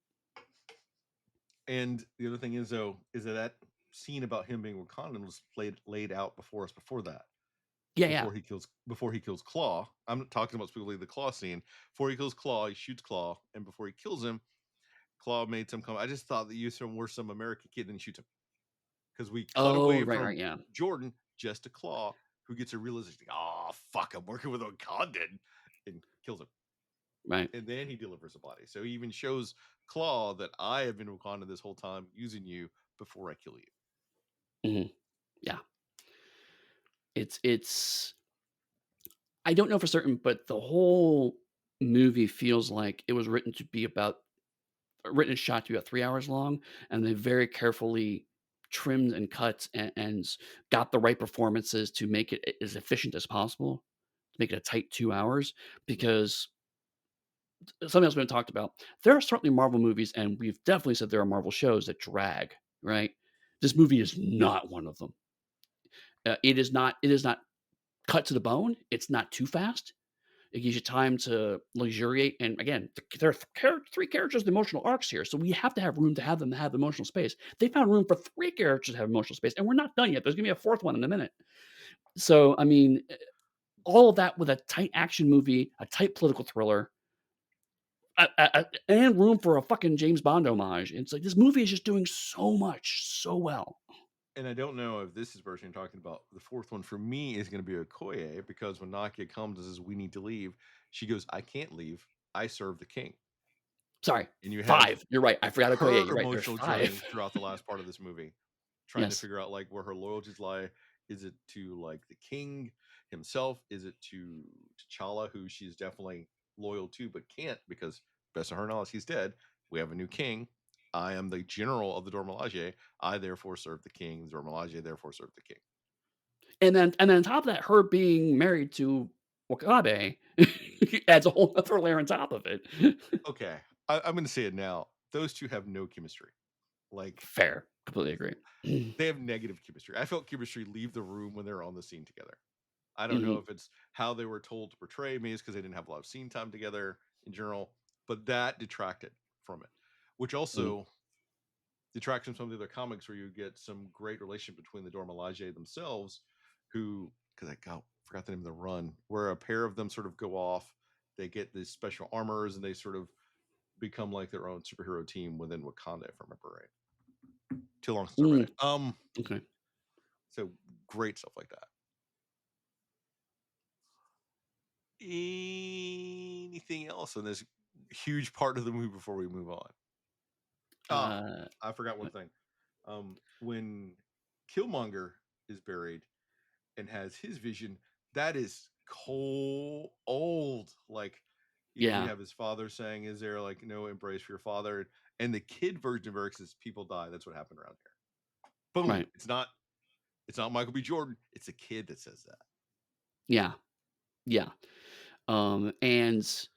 And the other thing is though, is that that scene about him being Wakandan was laid out before us before that. Yeah, yeah. Before he kills Claw. I'm not talking about specifically the Claw scene. Before he kills Claw, he shoots Claw, and before he kills him, Claw made some comment. I just thought that you were some American kid and he shoots him. Because we cut Oh, away right, from right, yeah. Jordan just to Claw, who gets a realization, oh fuck, I'm working with Wakandan, and kills him. Right. And then he delivers a body. So he even shows Claw that I have been Wakanda this whole time using you before I kill you. Mhm. Yeah. It's I don't know for certain, but the whole movie feels like it was written to be about written and shot to be about 3 hours long, and they very carefully trimmed and cut and got the right performances to make it as efficient as possible, to make it a tight 2 hours, because something else we haven't talked about, there are certainly Marvel movies, and we've definitely said there are Marvel shows that drag, right? This movie is not one of them. It is not cut to the bone, it's not too fast. It gives you time to luxuriate, and again, there are 3 characters with emotional arcs here, so we have to have room to have them have emotional space. They found room for 3 characters to have emotional space, and we're not done yet. There's gonna be a 4th one in a minute. So, I mean, all of that with a tight action movie, a tight political thriller, and room for a fucking James Bond homage. It's like this movie is just doing so much so well. And I don't know if this is the version you're talking about. The fourth one for me is going to be Okoye because when Nakia comes and says, "We need to leave," she goes, "I can't leave. I serve the king." Sorry, And you have 5. You're right. I forgot Okoye. her You're right. There's emotional journey 5. throughout the last part of this movie, trying to Yes. figure out like where her loyalties lie. Is it to like the king himself? Is it to T'Challa, who she's definitely loyal to but can't because best of her knowledge he's dead. We have a new king. I am the general of the Dormilaje. I therefore serve the king. The Dormilaje therefore serve the king. And then on top of that, her being married to Wakabe adds a whole other layer on top of it. Okay, I'm going to say it now. Those two have no chemistry. Like Fair. Completely agree. they have negative chemistry. I felt chemistry leave the room when they're on the scene together. I don't know Mhm, if it's how they were told to portray me, is because they didn't have a lot of scene time together in general, but that detracted from it, which mhm. also detracts from some of the other comics where you get some great relationship between the Dormilaje themselves, who, because forgot the name of the run, where a pair of them sort of go off, they get these special armors, and they sort of become like their own superhero team within Wakanda, if I remember right. Too long since I read Mm, it. okay. So great stuff like that. Anything else in this huge part of the movie before we move on? Ah, Uh, I forgot one what thing. When Killmonger is buried and has his vision, that is cold, old. Like, when you yeah, have his father saying, "Is there like no embrace for your father?" And the kid version of Eric says, "People die." That's what happened around here. Boom. right. It's not Michael B. Jordan. It's a kid that says that. Yeah, yeah. And,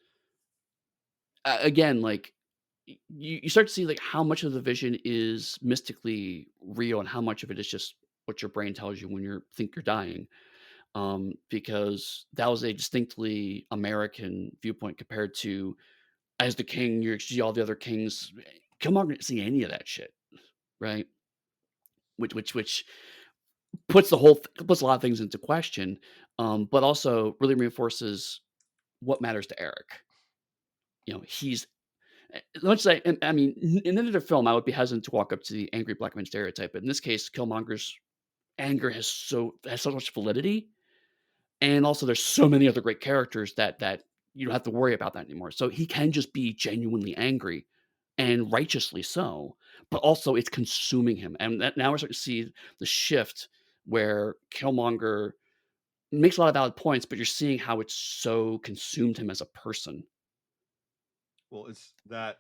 again, like, you start to see, like, how much of the vision is mystically real and how much of it is just what your brain tells you when you think you're dying. Because that was a distinctly American viewpoint compared to as the king, you see all the other kings. Killmonger didn't see any of that shit, right? Which puts puts a lot of things into question, but also really reinforces what matters to Eric. He's let's say, and I mean, in another film, I would be hesitant to walk up to the angry black man stereotype, but in this case, Killmonger's anger has so much validity, and also there's so many other great characters that you don't have to worry about that anymore. So he can just be genuinely angry, and righteously so, but also it's consuming him, and now we're starting to see the shift where Killmonger makes a lot of valid points, but you're seeing how it's so consumed him as a person. Well, it's that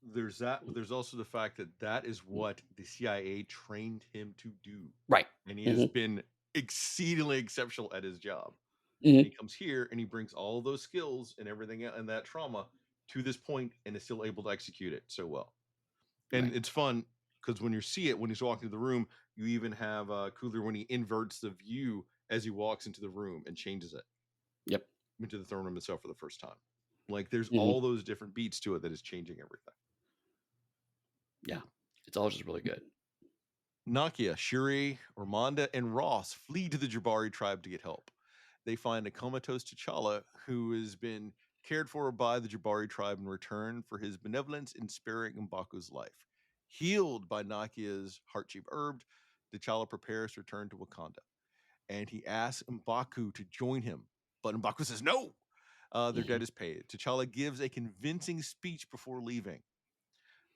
there's that, but there's also the fact that that is what the CIA trained him to do, Right. and he has Mhm. been exceedingly exceptional at his job. And he Mhm. comes here and he brings all those skills and everything and that trauma to this point and is still able to execute it so well. And Right. it's fun because when you see it when he's walking to the room, you even have Cooler when he inverts the view as he walks into the room and changes it Yep. into the throne room itself for the first time. Like there's Mhm. all those different beats to it that is changing everything. Yeah. It's all just really good. Nakia, Shuri, Ramonda, and Ross flee to the Jabari tribe to get help. They find a comatose T'Challa who has been cared for by the Jabari tribe in return for his benevolence in sparing M'Baku's life. Healed by Nakia's heart-shaped herb, T'Challa prepares to return to Wakanda, and he asks M'Baku to join him, but M'Baku says no. Their debt Mhm. is paid. T'Challa gives a convincing speech before leaving.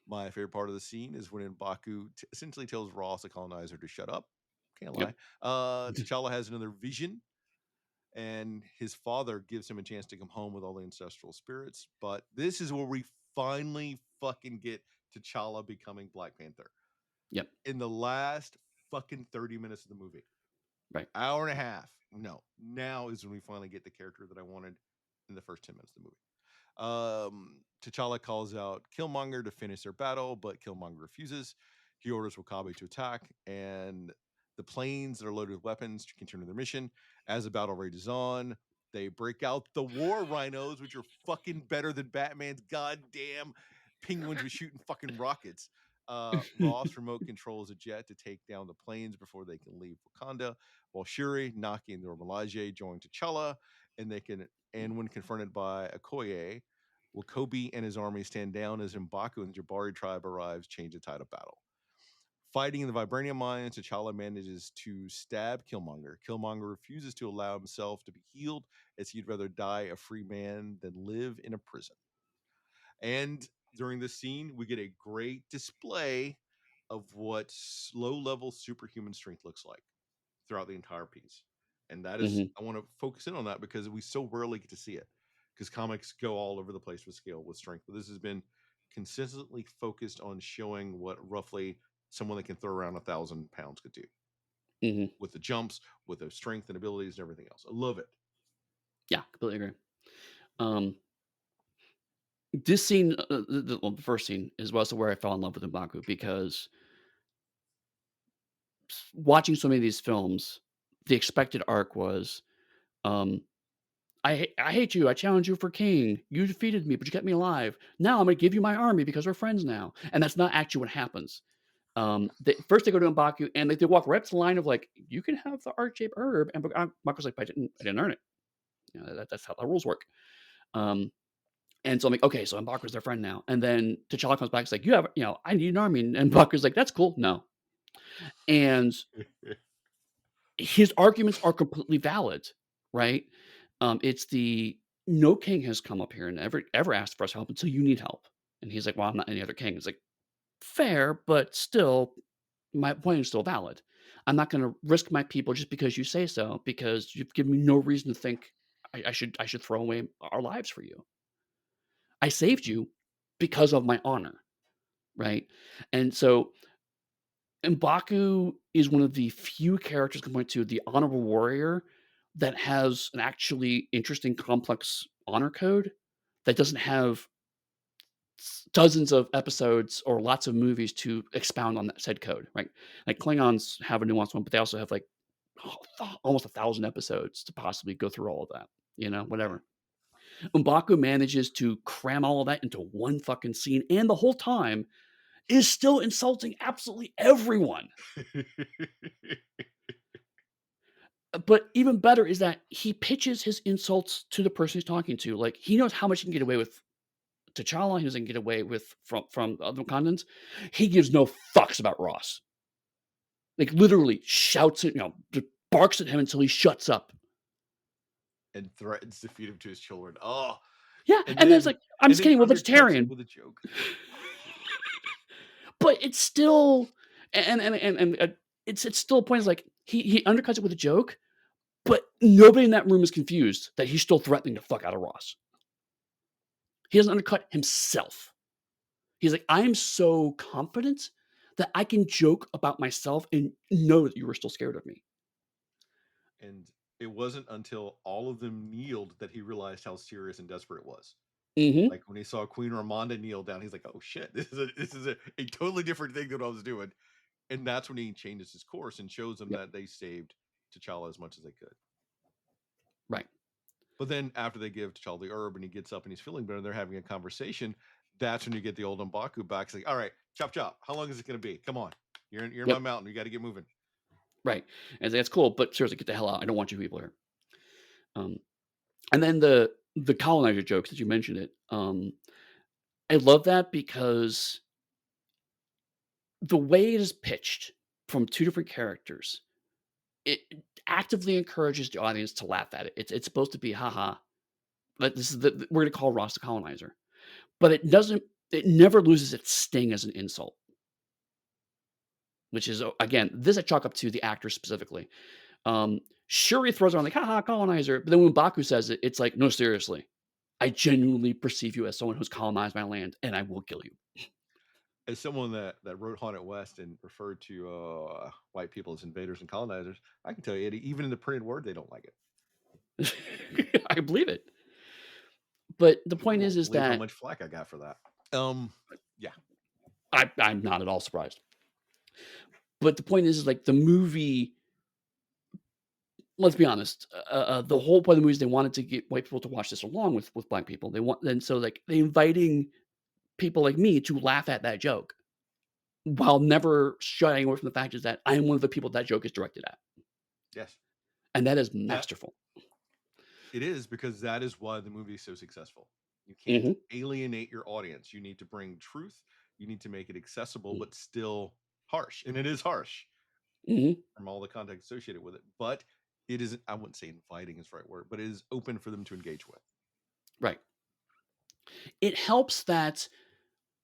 My favorite part of the scene is when M'Baku essentially tells Ross, the colonizer, to shut up. Can't lie. Yep. T'Challa has another vision, and his father gives him a chance to come home with all the ancestral spirits. But this is where we finally fucking get T'Challa becoming Black Panther Yep. in the last fucking 30 minutes of the movie. Right. Hour and a half. No, now is when we finally get the character that I wanted in the first 10 minutes of the movie. T'Challa calls out Killmonger to finish their battle, but Killmonger refuses. He orders Wakabi to attack, and the planes that are loaded with weapons to continue their mission. As the battle rages on, they break out the war rhinos, which are fucking better than Batman's goddamn penguins with shooting fucking rockets. Ross remote controls a jet to take down the planes before they can leave Wakanda, while Shuri, Naki, and Normalaje join T'Challa, and they can. And when confronted by Okoye, W'Kobe and his army stand down as M'Baku and the Jabari tribe arrives, change the tide of battle. Fighting in the vibranium mines, T'Challa manages to stab Killmonger. Killmonger refuses to allow himself to be healed, as he'd rather die a free man than live in a prison. And during this scene, we get a great display of what low level superhuman strength looks like throughout the entire piece. And that is, Mhm. I want to focus in on that because we so rarely get to see it because comics go all over the place with scale, with strength. But this has been consistently focused on showing what roughly someone that can throw around 1,000 pounds could do Mhm. with the jumps, with the strength and abilities and everything else. I love it. Yeah, completely agree. Um, this scene, the first scene is also where I fell in love with M'Baku because watching so many of these films, the expected arc was, um, I hate you. I challenge you for king. You defeated me, but you kept me alive. Now I'm gonna give you my army because we're friends now." And that's not actually what happens. First they go to M'Baku and they walk right up to the line of like, "You can have the art-shaped herb," and M'Baku's like, I didn't earn it." That's how the rules work. Um, and so I'm like, "Okay, so M'Baku's their friend now." And then T'Challa comes back, and is like, I need an army," and M'Baku's like, "That's cool, no." And his arguments are completely valid, right? It's the no king has come up here and ever asked for us help until you need help. And he's like, "Well, I'm not any other king." It's like, fair, but still, my point is still valid. I'm not gonna risk my people just because you say so, because you've given me no reason to think I should throw away our lives for you. I saved you because of my honor, right? And so M'Baku is one of the few characters can point to the honorable warrior that has an actually interesting, complex honor code that doesn't have dozens of episodes or lots of movies to expound on that said code, right? Like Klingons have a nuanced one, but they also have like almost 1,000 episodes to possibly go through all of that, Yeah. whatever. M'Baku manages to cram all of that into one fucking scene, and the whole time is still insulting absolutely everyone. But even better is that he pitches his insults to the person he's talking to. Like, he knows how much he can get away with T'Challa, he doesn't get away with from other continents. He gives no fucks about Ross. Like, literally shouts at, just barks at him until he shuts up. And threatens to feed him to his children. Oh, Yeah, and and then it's then like, "I'm and just then kidding, we're undercuts it vegetarian." with a joke. But it's still it's still a point is like, he undercuts it with a joke, but nobody in that room is confused that he's still threatening the fuck out of Ross. He doesn't undercut himself. He's like, "I'm so confident that I can joke about myself and know that you were still scared of me." And it wasn't until all of them kneeled that he realized how serious and desperate it was. Mhm. Like when he saw Queen Ramonda kneel down, he's like, "Oh shit, this is a totally different thing than what I was doing." And that's when he changes his course and shows them Yep. that they saved T'Challa as much as they could. Right. But then after they give T'Challa the herb and he gets up and he's feeling better, and they're having a conversation. That's when you get the old M'Baku back. It's like, "All right, chop chop. How long is it going to be? Come on, you're in my Yep. mountain. You got to get moving." Right. And that's cool, but seriously, get the hell out. I don't want you people here. Um, and then the colonizer jokes that you mentioned it. I love that because the way it is pitched from 2 different characters, it actively encourages the audience to laugh at it. It's supposed to be, "Haha, like, this is we're gonna call Ross the colonizer." But it never loses its sting as an insult, which is, again, this I chalk up to the actor specifically. Sure, he throws around like, "Haha, colonizer," but then when Baku says it, it's like, "No, seriously. I genuinely perceive you as someone who's colonized my land, and I will kill you." As someone that wrote Haunted West and referred to white people as invaders and colonizers, I can tell you, Eddie, even in the printed word, they don't like it. I believe it. But the You point won't is believe how that much flack I got for that. Yeah, I'm not at all surprised. But the point is like the movie, let's be honest, the whole point of the movie is they wanted to get white people to watch this along with black people. They want and so like they inviting people like me to laugh at that joke while never shying away from the fact is that I am one of the people that joke is directed at. yes, And that is that masterful. it is because that is why the movie is so successful. You can't Mhm, alienate your audience. You need to bring truth. You need to make it accessible, mm, but still harsh, and it is harsh mhm, from all the context associated with it. But it isn't. I wouldn't say inviting is the right word, but it is open for them to engage with. right. It helps that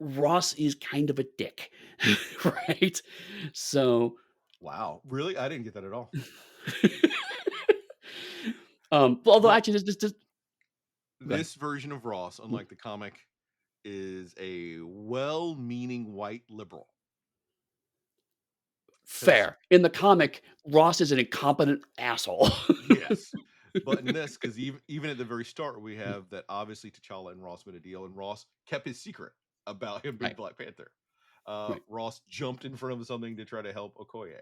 Ross is kind of a dick, right? So, Wow, really? I didn't get that at all. but although But actually this go ahead. this version of Ross, Mm, unlike the comic, is a well-meaning white liberal. Because fair. In the comic, Ross is an incompetent asshole. yes, but in this, because even at the very start, we have that obviously T'Challa and Ross made a deal, and Ross kept his secret about him being Right, Black Panther. right, Ross jumped in front of something to try to help Okoye.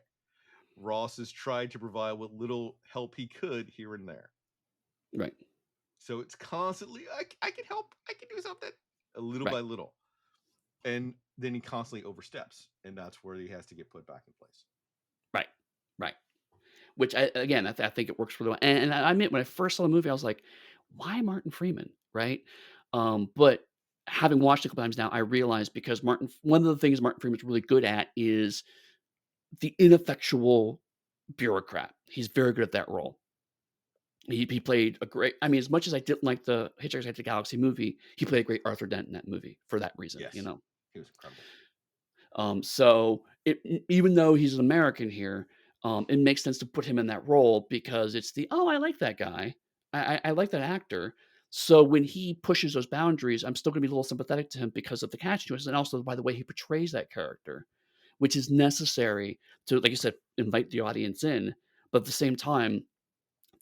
Ross has tried to provide what little help he could here and there. right, So it's constantly, I can help, I can do something, a little right, by little. And then he constantly oversteps, and that's where he has to get put back in place. right, right. Which I again, I think it works really well. And I admit when I first saw the movie, I was like, "Why Martin Freeman?" Right? But having watched it a couple times now, I realized because Martin one of the things Martin Freeman's really good at is the ineffectual bureaucrat. He's very good at that role. He played a great I mean, as much as I didn't like the Hitchhiker's Guide to the Galaxy movie, he played a great Arthur Dent in that movie for that reason, you Yes, know? he was incredible. So even though he's an American here, it makes sense to put him in that role because it's the oh, I like that guy. I like that actor. So when he pushes those boundaries, I'm still going to be a little sympathetic to him because of the catch twist, and also by the way he portrays that character, which is necessary to, like you said, invite the audience in. But at the same time,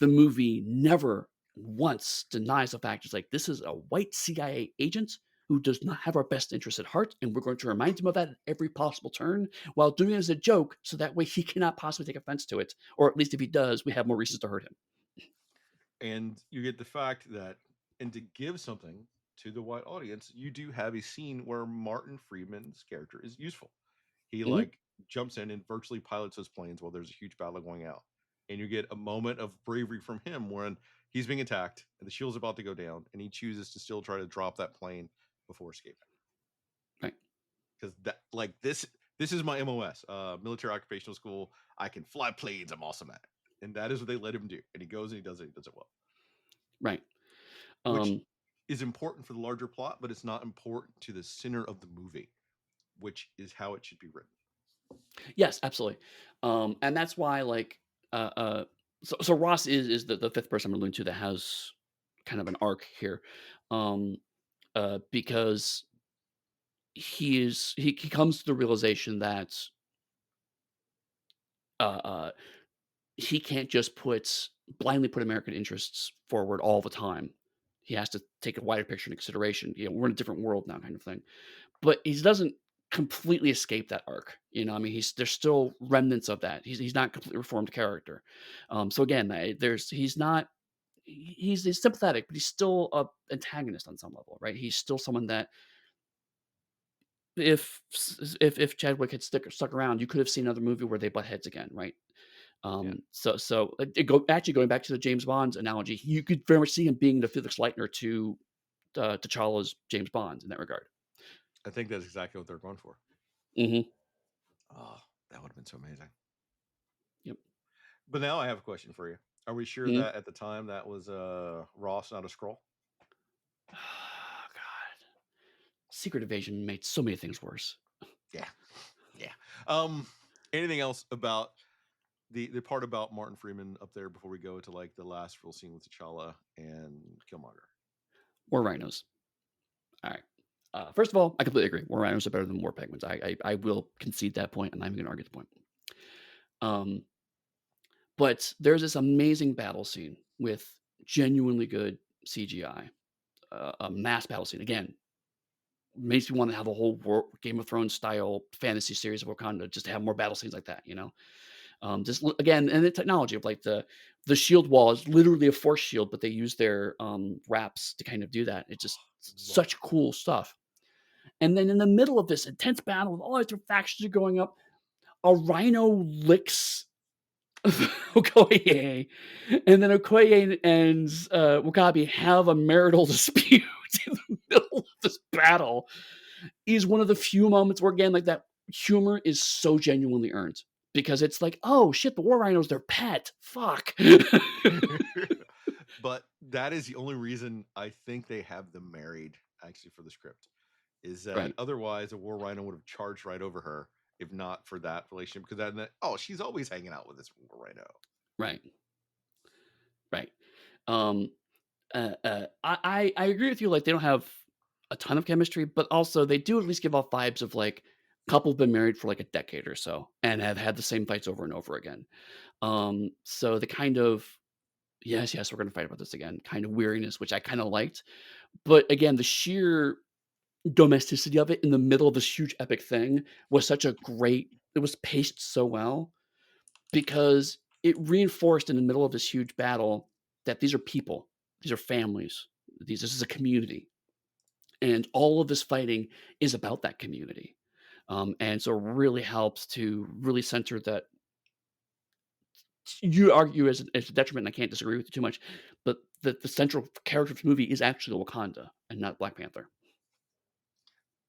the movie never once denies the fact it's like, "This is a white CIA agent who does not have our best interest at heart, and we're going to remind him of that at every possible turn while doing it as a joke, so that way he cannot possibly take offense to it, or at least if he does, we have more reasons to hurt him." And you get the fact that And to give something to the white audience, you do have a scene where Martin Freeman's character is useful. He Mhm. like jumps in and virtually pilots those planes while there's a huge battle going out. And you get a moment of bravery from him when he's being attacked and the shield's about to go down, and he chooses to still try to drop that plane before escaping. Right. Because that like this is my MOS, military occupational school. I can fly planes. I'm awesome at it. And that is what they let him do. And he goes and he does it. He does it well, Right. which Um, is important for the larger plot, but it's not important to the center of the movie, which is how it should be written. yes, absolutely. And that's why, like, so Ross is the fifth person I'm alluding to that has kind of an arc here, um, because he comes to the realization that uh, uh, he can't just blindly put American interests forward all the time. He has to take a wider picture into consideration. You know, we're in a different world now, kind of thing. But he doesn't completely escape that arc. You know, I mean, there's still remnants of that. He's not a completely reformed character. So again, he's not he's sympathetic, but he's still a antagonist on some level, right? He's still someone that if Chadwick had stuck around, you could have seen another movie where they butt heads again, right? Yeah. Actually going back to the James Bond analogy, you could very much see him being the Felix Leitner to T'Challa's James Bond in that regard. I think that's exactly what they're going for. Hmm. Oh, that would have been so amazing. Yep. But now I have a question for you. Are we sure Mhm. that at the time that was Ross, not a scroll? Oh, God. Secret Invasion made so many things worse. Yeah. Yeah. Um anything else about the part about Martin Freeman up there before we go to like the last real scene with T'Challa and Killmonger? War Rhinos. All right. First of all, I completely agree. War Rhinos are better than War Penguins. I will concede that point. I'm not even going to argue the point. Um, but there's this amazing battle scene with genuinely good CGI, a mass battle scene. Again, makes me want to have a whole Game of Thrones style fantasy series of Wakanda just to have more battle scenes like that. You know, again, and the technology of like the shield wall is literally a force shield, but they use their wraps to kind of do that. It's just Love such it. cool stuff. And then in the middle of this intense battle with all these different factions are going up, a rhino licks Okoye, and then Okoye and Wakabi have a marital dispute in the middle of this battle. Is one of the few moments where, again, like that humor is so genuinely earned because it's like, oh shit, the war rhino's their pet. Fuck. But that is the only reason I think they have them married actually for the script. Is that Right, otherwise a war rhino would have charged right over her if not for that relationship? Because then, oh, she's always hanging out with this war rhino. right, right. Um, I agree with you. Like they don't have a ton of chemistry, but also they do at least give off vibes of like couple have been married for like a decade or so and have had the same fights over and over again. So the kind of yes, we're gonna fight about this again kind of weariness, which I kind of liked, but again, the sheer domesticity of it in the middle of this huge epic thing was such a great. It was paced so well because it reinforced in the middle of this huge battle that these are people, these are families, this is a community, and all of this fighting is about that community. And so it really helps to really center that. You argue as a detriment, and I can't disagree with you too much, but the central character of the movie is actually Wakanda and not Black Panther.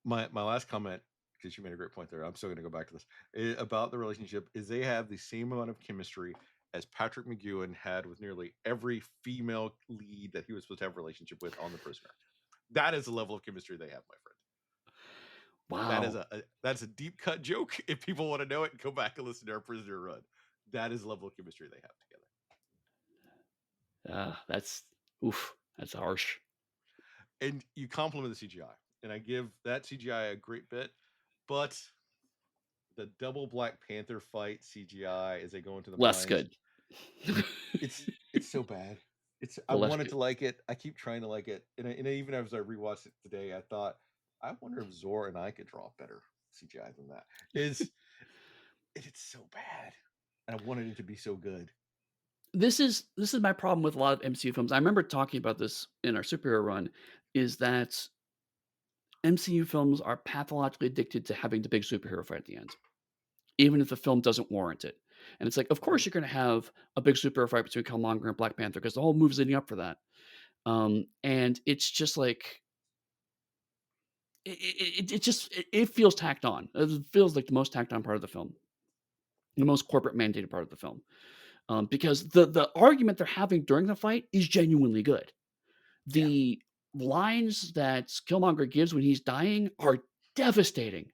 My last comment, because you made a great point there, I'm still going to go back to this about the relationship. Is they have the same amount of chemistry as Patrick McGowan had with nearly every female lead that he was supposed to have a relationship with on The Prisoner. That is the level of chemistry they have, my friend. That is Wow. that's a deep cut joke. If people want to know it, go back and listen to our Prisoner run. That is the level of chemistry they have together. That's oof. That's harsh. And you compliment the CGI, and I give that CGI a great bit, but the double Black Panther fight CGI as they go into the Less mines, good. it's so bad. It's I Less wanted good. to like it. I keep trying to like it, and even as I rewatched it today, I thought, I wonder if Zor and I could draw better CGI than that. Is it's so bad, and I wanted it to be so good. this is my problem with a lot of MCU films. I remember talking about this in our superhero run, is that MCU films are pathologically addicted to having the big superhero fight at the end, even if the film doesn't warrant it. And it's like, of course, Right. you're going to have a big superhero fight between Killmonger and Black Panther because the whole movie's leading up for that. And it's just like it feels tacked on. It feels like the most tacked on part of the film, the most corporate mandated part of the film, because the argument they're having during the fight is genuinely good. Yeah. The lines that Killmonger gives when he's dying are devastating,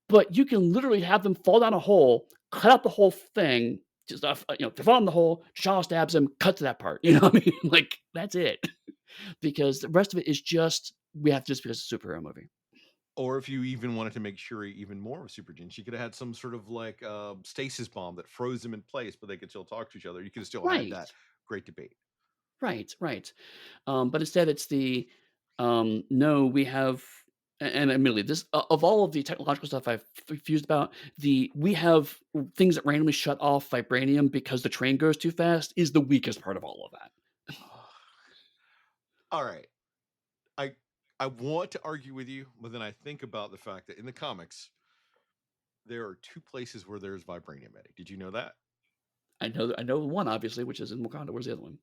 but you can literally have them fall down a hole, cut out the whole thing, just, they fall in the hole, T'Challa stabs him, cut to that part, you know what I mean? Like, that's it, because the rest of it is just we have just because it's a superhero movie. Or if you even wanted to make Shuri even more of a super genius, you could have had some sort of like stasis bomb that froze them in place, but they could still talk to each other. You could have still had Right, that great debate. right, right. But instead it's the, no, we have and admittedly, this of all of the technological stuff I've fused about, the we have things that randomly shut off vibranium because the train goes too fast is the weakest part of all of that. All right. I I want to argue with you, but then I think about the fact that in the comics, there are two places where there's vibranium, Eddie. Did you know that? I know one obviously, which is in Wakanda. Where's the other one?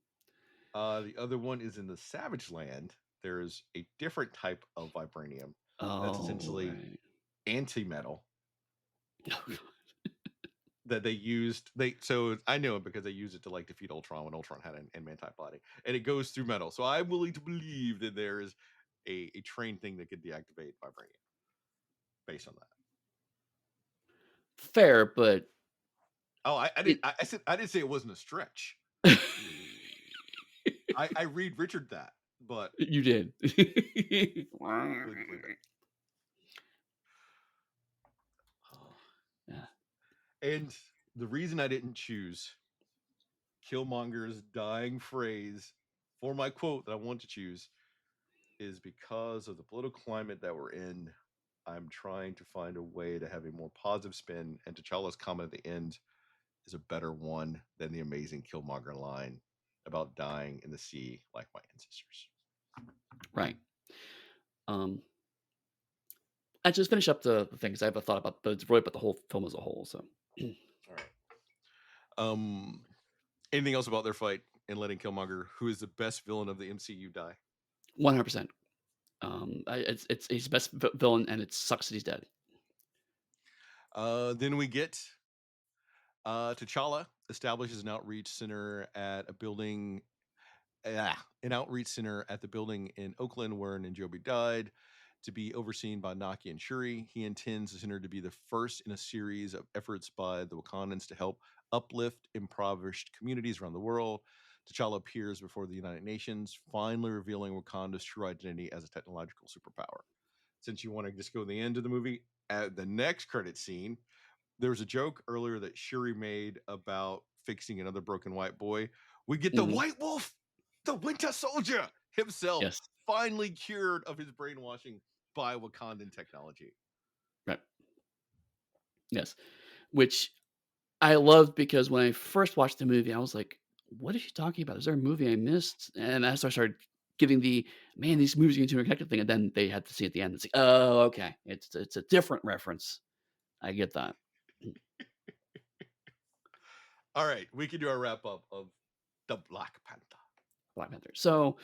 The other one is in the Savage Land. There's a different type of vibranium that's Oh, essentially right. anti-metal Oh, God. that they used. They so I know it because they used it to like defeat Ultron when Ultron had an man type body, and it goes through metal. So I'm willing to believe that there is a train thing that could deactivate vibranium based on that. Fair, but Oh, I it didn't. I said I didn't say it wasn't a stretch. I read Richard that, but you did. willing to believe it. Yeah. And the reason I didn't choose Killmonger's dying phrase for my quote that I want to choose is because of the political climate that we're in. I'm trying to find a way to have a more positive spin, and T'Challa's comment at the end is a better one than the amazing Killmonger line about dying in the sea like my ancestors. Right. Um, I just finish up the thing 'cause I have a thought about the really about the whole film as a whole, so All right. Anything else about their fight and letting Killmonger, who is the best villain of the MCU, die? 100%. It's he's the best villain, and it sucks that he's dead. Then we get T'Challa establishes an outreach center at a building, an outreach center at the building in Oakland where Ninjobi died, to be overseen by Naki and Shuri. He intends the center to be the first in a series of efforts by the Wakandans to help uplift impoverished communities around the world. T'Challa appears before the United Nations, finally revealing Wakanda's true identity as a technological superpower. Since you want to just go to the end of the movie, at the next credit scene, there was a joke earlier that Shuri made about fixing another broken white boy. We get the Mhm. White Wolf, the Winter Soldier himself, Yes. finally cured of his brainwashing by Wakandan technology. Right. Yes. Which I loved because when I first watched the movie, I was like, "What is she talking about? Is there a movie I missed?" And as I started giving the, "Man, these movies get interconnected" thing, and then they had to see at the end, it's like, "Oh, okay. It's a different reference." I get that. All right, we can do our wrap up of the Black Panther. Black Panther. So,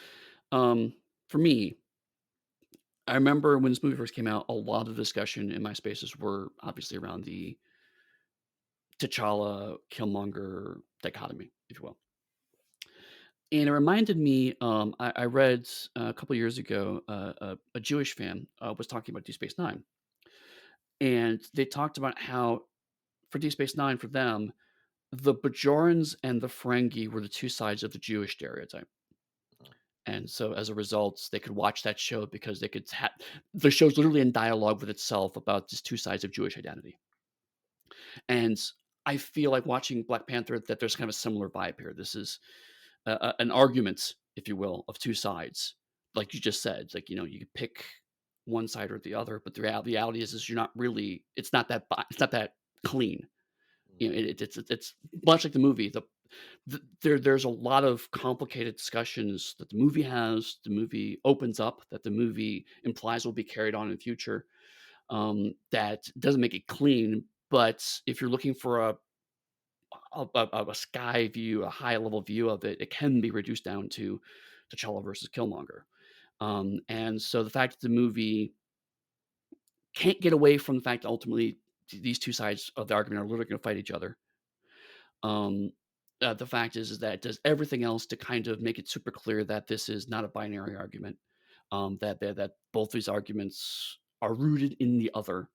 um, for me, I remember when this movie first came out, a lot of discussion in my spaces were obviously around the T'Challa, Killmonger dichotomy, if you will. And it reminded me, I read a couple years ago, a Jewish fan was talking about Deep Space Nine. And they talked about how for Deep Space Nine, for them, the Bajorans and the Ferengi were the two sides of the Jewish stereotype. And so as a result, they could watch that show because they could the show's literally in dialogue with itself about just two sides of Jewish identity. And I feel like watching Black Panther that there's kind of a similar vibe here. This is an argument, if you will, of two sides. Like you just said, like you could pick one side or the other, but the reality is you're not really. It's not that. It's not that clean. Mhm. It's much like the movie. there's a lot of complicated discussions that the movie has, the movie opens up, that the movie implies will be carried on in the future, that doesn't make it clean. But if you're looking for a sky view, a high level view of it, it can be reduced down to T'Challa versus Killmonger. And so the fact that the movie can't get away from the fact that ultimately these two sides of the argument are literally going to fight each other. Um, the fact is that it does everything else to kind of make it super clear that this is not a binary argument. That both these arguments are rooted in the other,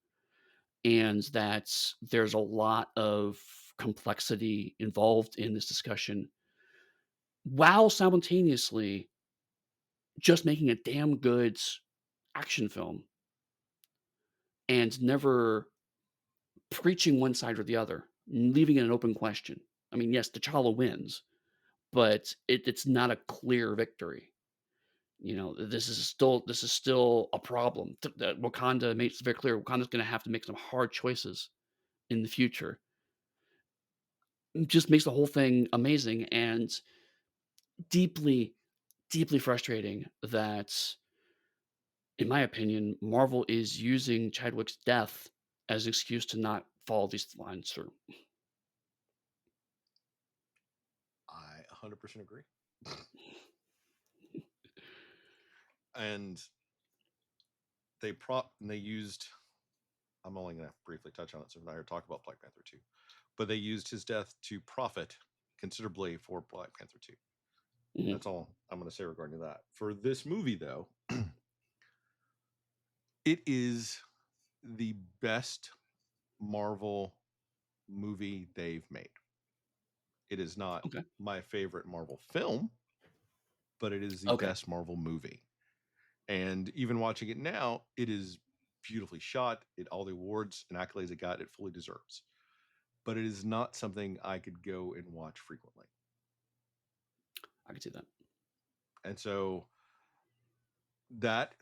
and that there's a lot of complexity involved in this discussion, while simultaneously just making a damn good action film and never preaching one side or the other, leaving it an open question. I mean, yes, T'Challa wins, but it's not a clear victory. You know, this is still a problem. That Wakanda makes it very clear. Wakanda's going to have to make some hard choices in the future. It just makes the whole thing amazing and deeply, deeply frustrating that, in my opinion, Marvel is using Chadwick's death as an excuse to not follow these lines through. I 100% agree. And they used. I'm only going to briefly touch on it, so we're not here to talk about Black Panther 2. But they used his death to profit considerably for Black Panther 2. Mhm. That's all I'm going to say regarding that. For this movie, though, it is the best Marvel movie they've made. It is not Okay. my favorite Marvel film, but it is the Okay. best Marvel movie. And even watching it now, it is beautifully shot. It all the awards and accolades it got, it fully deserves. But it is not something I could go and watch frequently. I can see that. And so that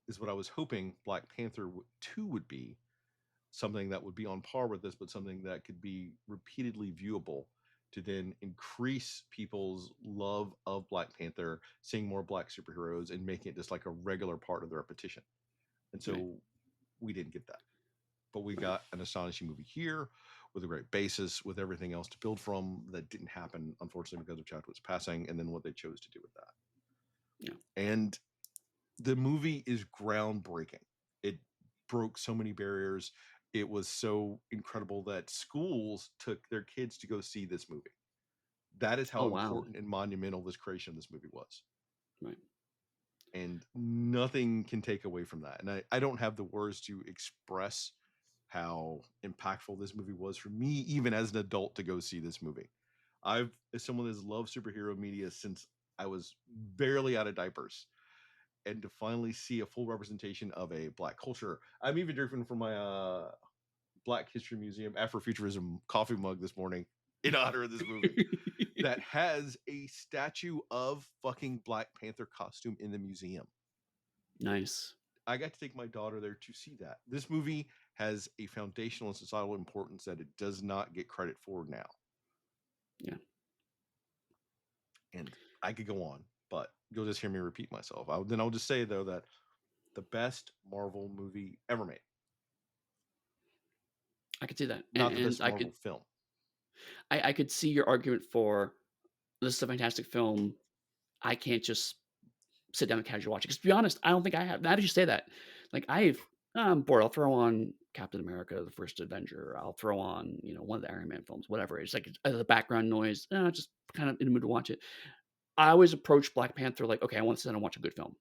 is what I was hoping Black Panther 2 would be, something that would be on par with this, but something that could be repeatedly viewable to then increase people's love of Black Panther, seeing more Black superheroes, and making it just like a regular part of the repetition. And Right. so we didn't get that. But we Right. got an astonishing movie here with a great basis, with everything else to build from that didn't happen, unfortunately, because of Chadwick's passing, and then what they chose to do with that. Yeah. And the movie is groundbreaking. It broke so many barriers. It was so incredible that schools took their kids to go see this movie. That is Oh, how wow. important and monumental this creation of this movie was. Right. And nothing can take away from that. And I don't have the words to express how impactful this movie was for me, even as an adult, to go see this movie. As someone that's loved superhero media since I was barely out of diapers, and to finally see a full representation of a Black culture. I'm even drinking from my Black History Museum Afrofuturism coffee mug this morning in honor of this movie that has a statue of fucking Black Panther costume in the museum. Nice. I got to take my daughter there to see that. This movie has a foundational and societal importance that it does not get credit for now. Yeah. And I could go on, but you'll just hear me repeat myself. Then I'll just say, though, that the best Marvel movie ever made, I could see that. not the And best I Marvel could film. I could see your argument for this is a fantastic film. I can't just sit down and casually watch it. Because to be honest, I don't think I have. Now that you say that, like I'm bored. I'll throw on Captain America: The First Avenger. I'll throw on one of the Iron Man films, whatever. It's like the background noise. Just kind of in the mood to watch it. I always approach Black Panther like, okay, I want to sit down and watch a good film.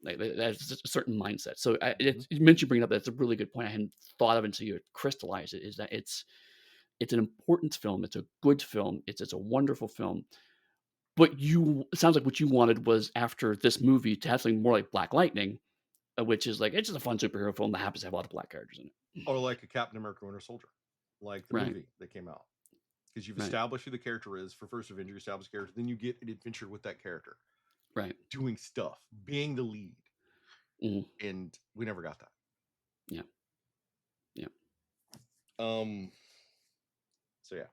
Like that's just a certain mindset. So Mm-hmm. you mentioned bringing up that's a really good point. I hadn't thought of until you crystallized it. Is that it's an important film. It's a good film. It's a wonderful film. But it sounds like what you wanted was after this movie to have something more like Black Lightning, which is like it's just a fun superhero film that happens to have a lot of black characters in it. Or like a Captain America Winter Soldier, like the Right, movie that came out. Because you've right, established who the character is for First Avenger, you establish the character, then you get an adventure with that character, right. doing stuff, being the lead. Mhm. And we never got that. Yeah, yeah. Um, so yeah.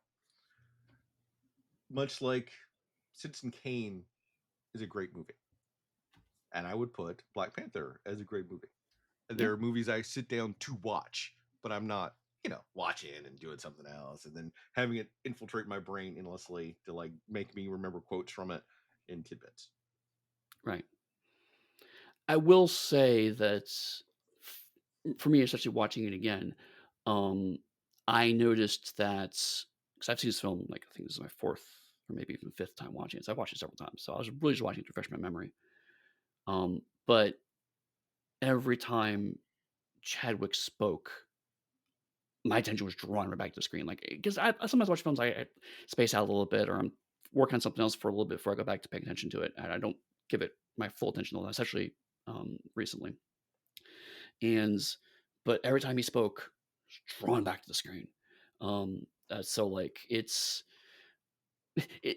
much like Citizen Kane is a great movie, and I would put Black Panther as a great movie. Yeah, There are movies I sit down to watch, but I'm not, watching and doing something else and then having it infiltrate my brain endlessly to like make me remember quotes from it in tidbits. right. I will say that for me, especially watching it again, um, I noticed that because I've seen this film, like, I think this is my 4th or maybe even 5th time watching it, so I've watched it several times, so I was really just watching it to refresh my memory, but every time Chadwick spoke, my attention was drawn right back to the screen, like, because I sometimes watch films, I space out a little bit or I'm working on something else for a little bit before I go back to paying attention to it, and I don't give it my full attention, especially, recently. And but every time he spoke, drawn back to the screen. So like it's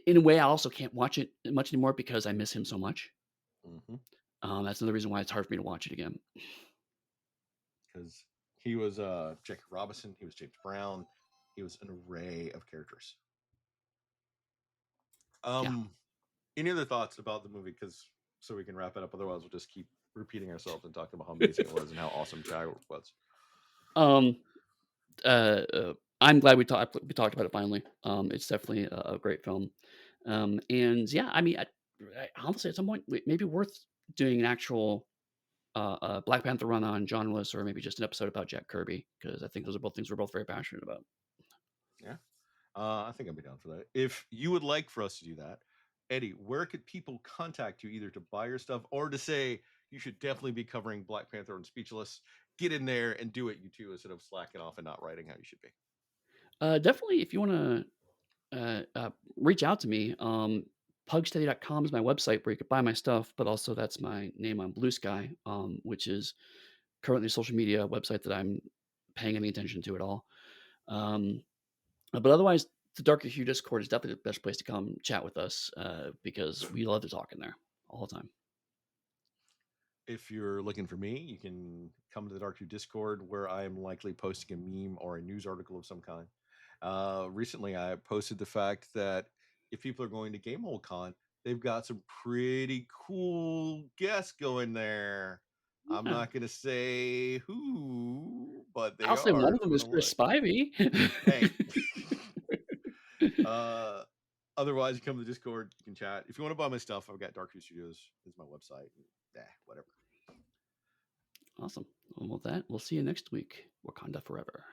in a way I also can't watch it much anymore because I miss him so much. Mm-hmm. That's another reason why it's hard for me to watch it again. Because he was Jackie Robinson, he was James Brown, he was an array of characters. Yeah. Um, any other thoughts about the movie? Because so we can wrap it up. Otherwise, we'll just keep repeating ourselves and talking about how amazing it was and how awesome Chadwick was. Um. I'm glad we talked about it finally. It's definitely a great film. And yeah, I mean, I honestly, at some point, maybe worth doing an actual Black Panther run on John Lewis, or maybe just an episode about Jack Kirby, because I think those are both things we're both very passionate about. Yeah. I think I'd be down for that. If you would like for us to do that, Eddie, where could people contact you either to buy your stuff or to say you should definitely be covering Black Panther and Speechless? Get in there and do it, you two, instead of slacking off and not writing how you should be. Definitely, if you want to reach out to me, pugsteady.com is my website where you could buy my stuff, but also that's my name on Blue Sky, which is currently a social media website that I'm paying any attention to at all. Um, but otherwise, the Darker Hue Discord is definitely the best place to come chat with us because we love to talk in there all the time. If you're looking for me, you can come to the Dark Two Discord where I am likely posting a meme or a news article of some kind. Recently, I posted the fact that if people are going to Gamehole Con, they've got some pretty cool guests going there. I'm Yeah. not going to say who, but they I'll say one are of if you them want is to Chris look. Spivey. Hey. uh, Otherwise, you come to the Discord, you can chat. If you want to buy my stuff, I've got Dark Two Studios is my website. Whatever. Awesome. Well, with that, we'll see you next week. Wakanda forever.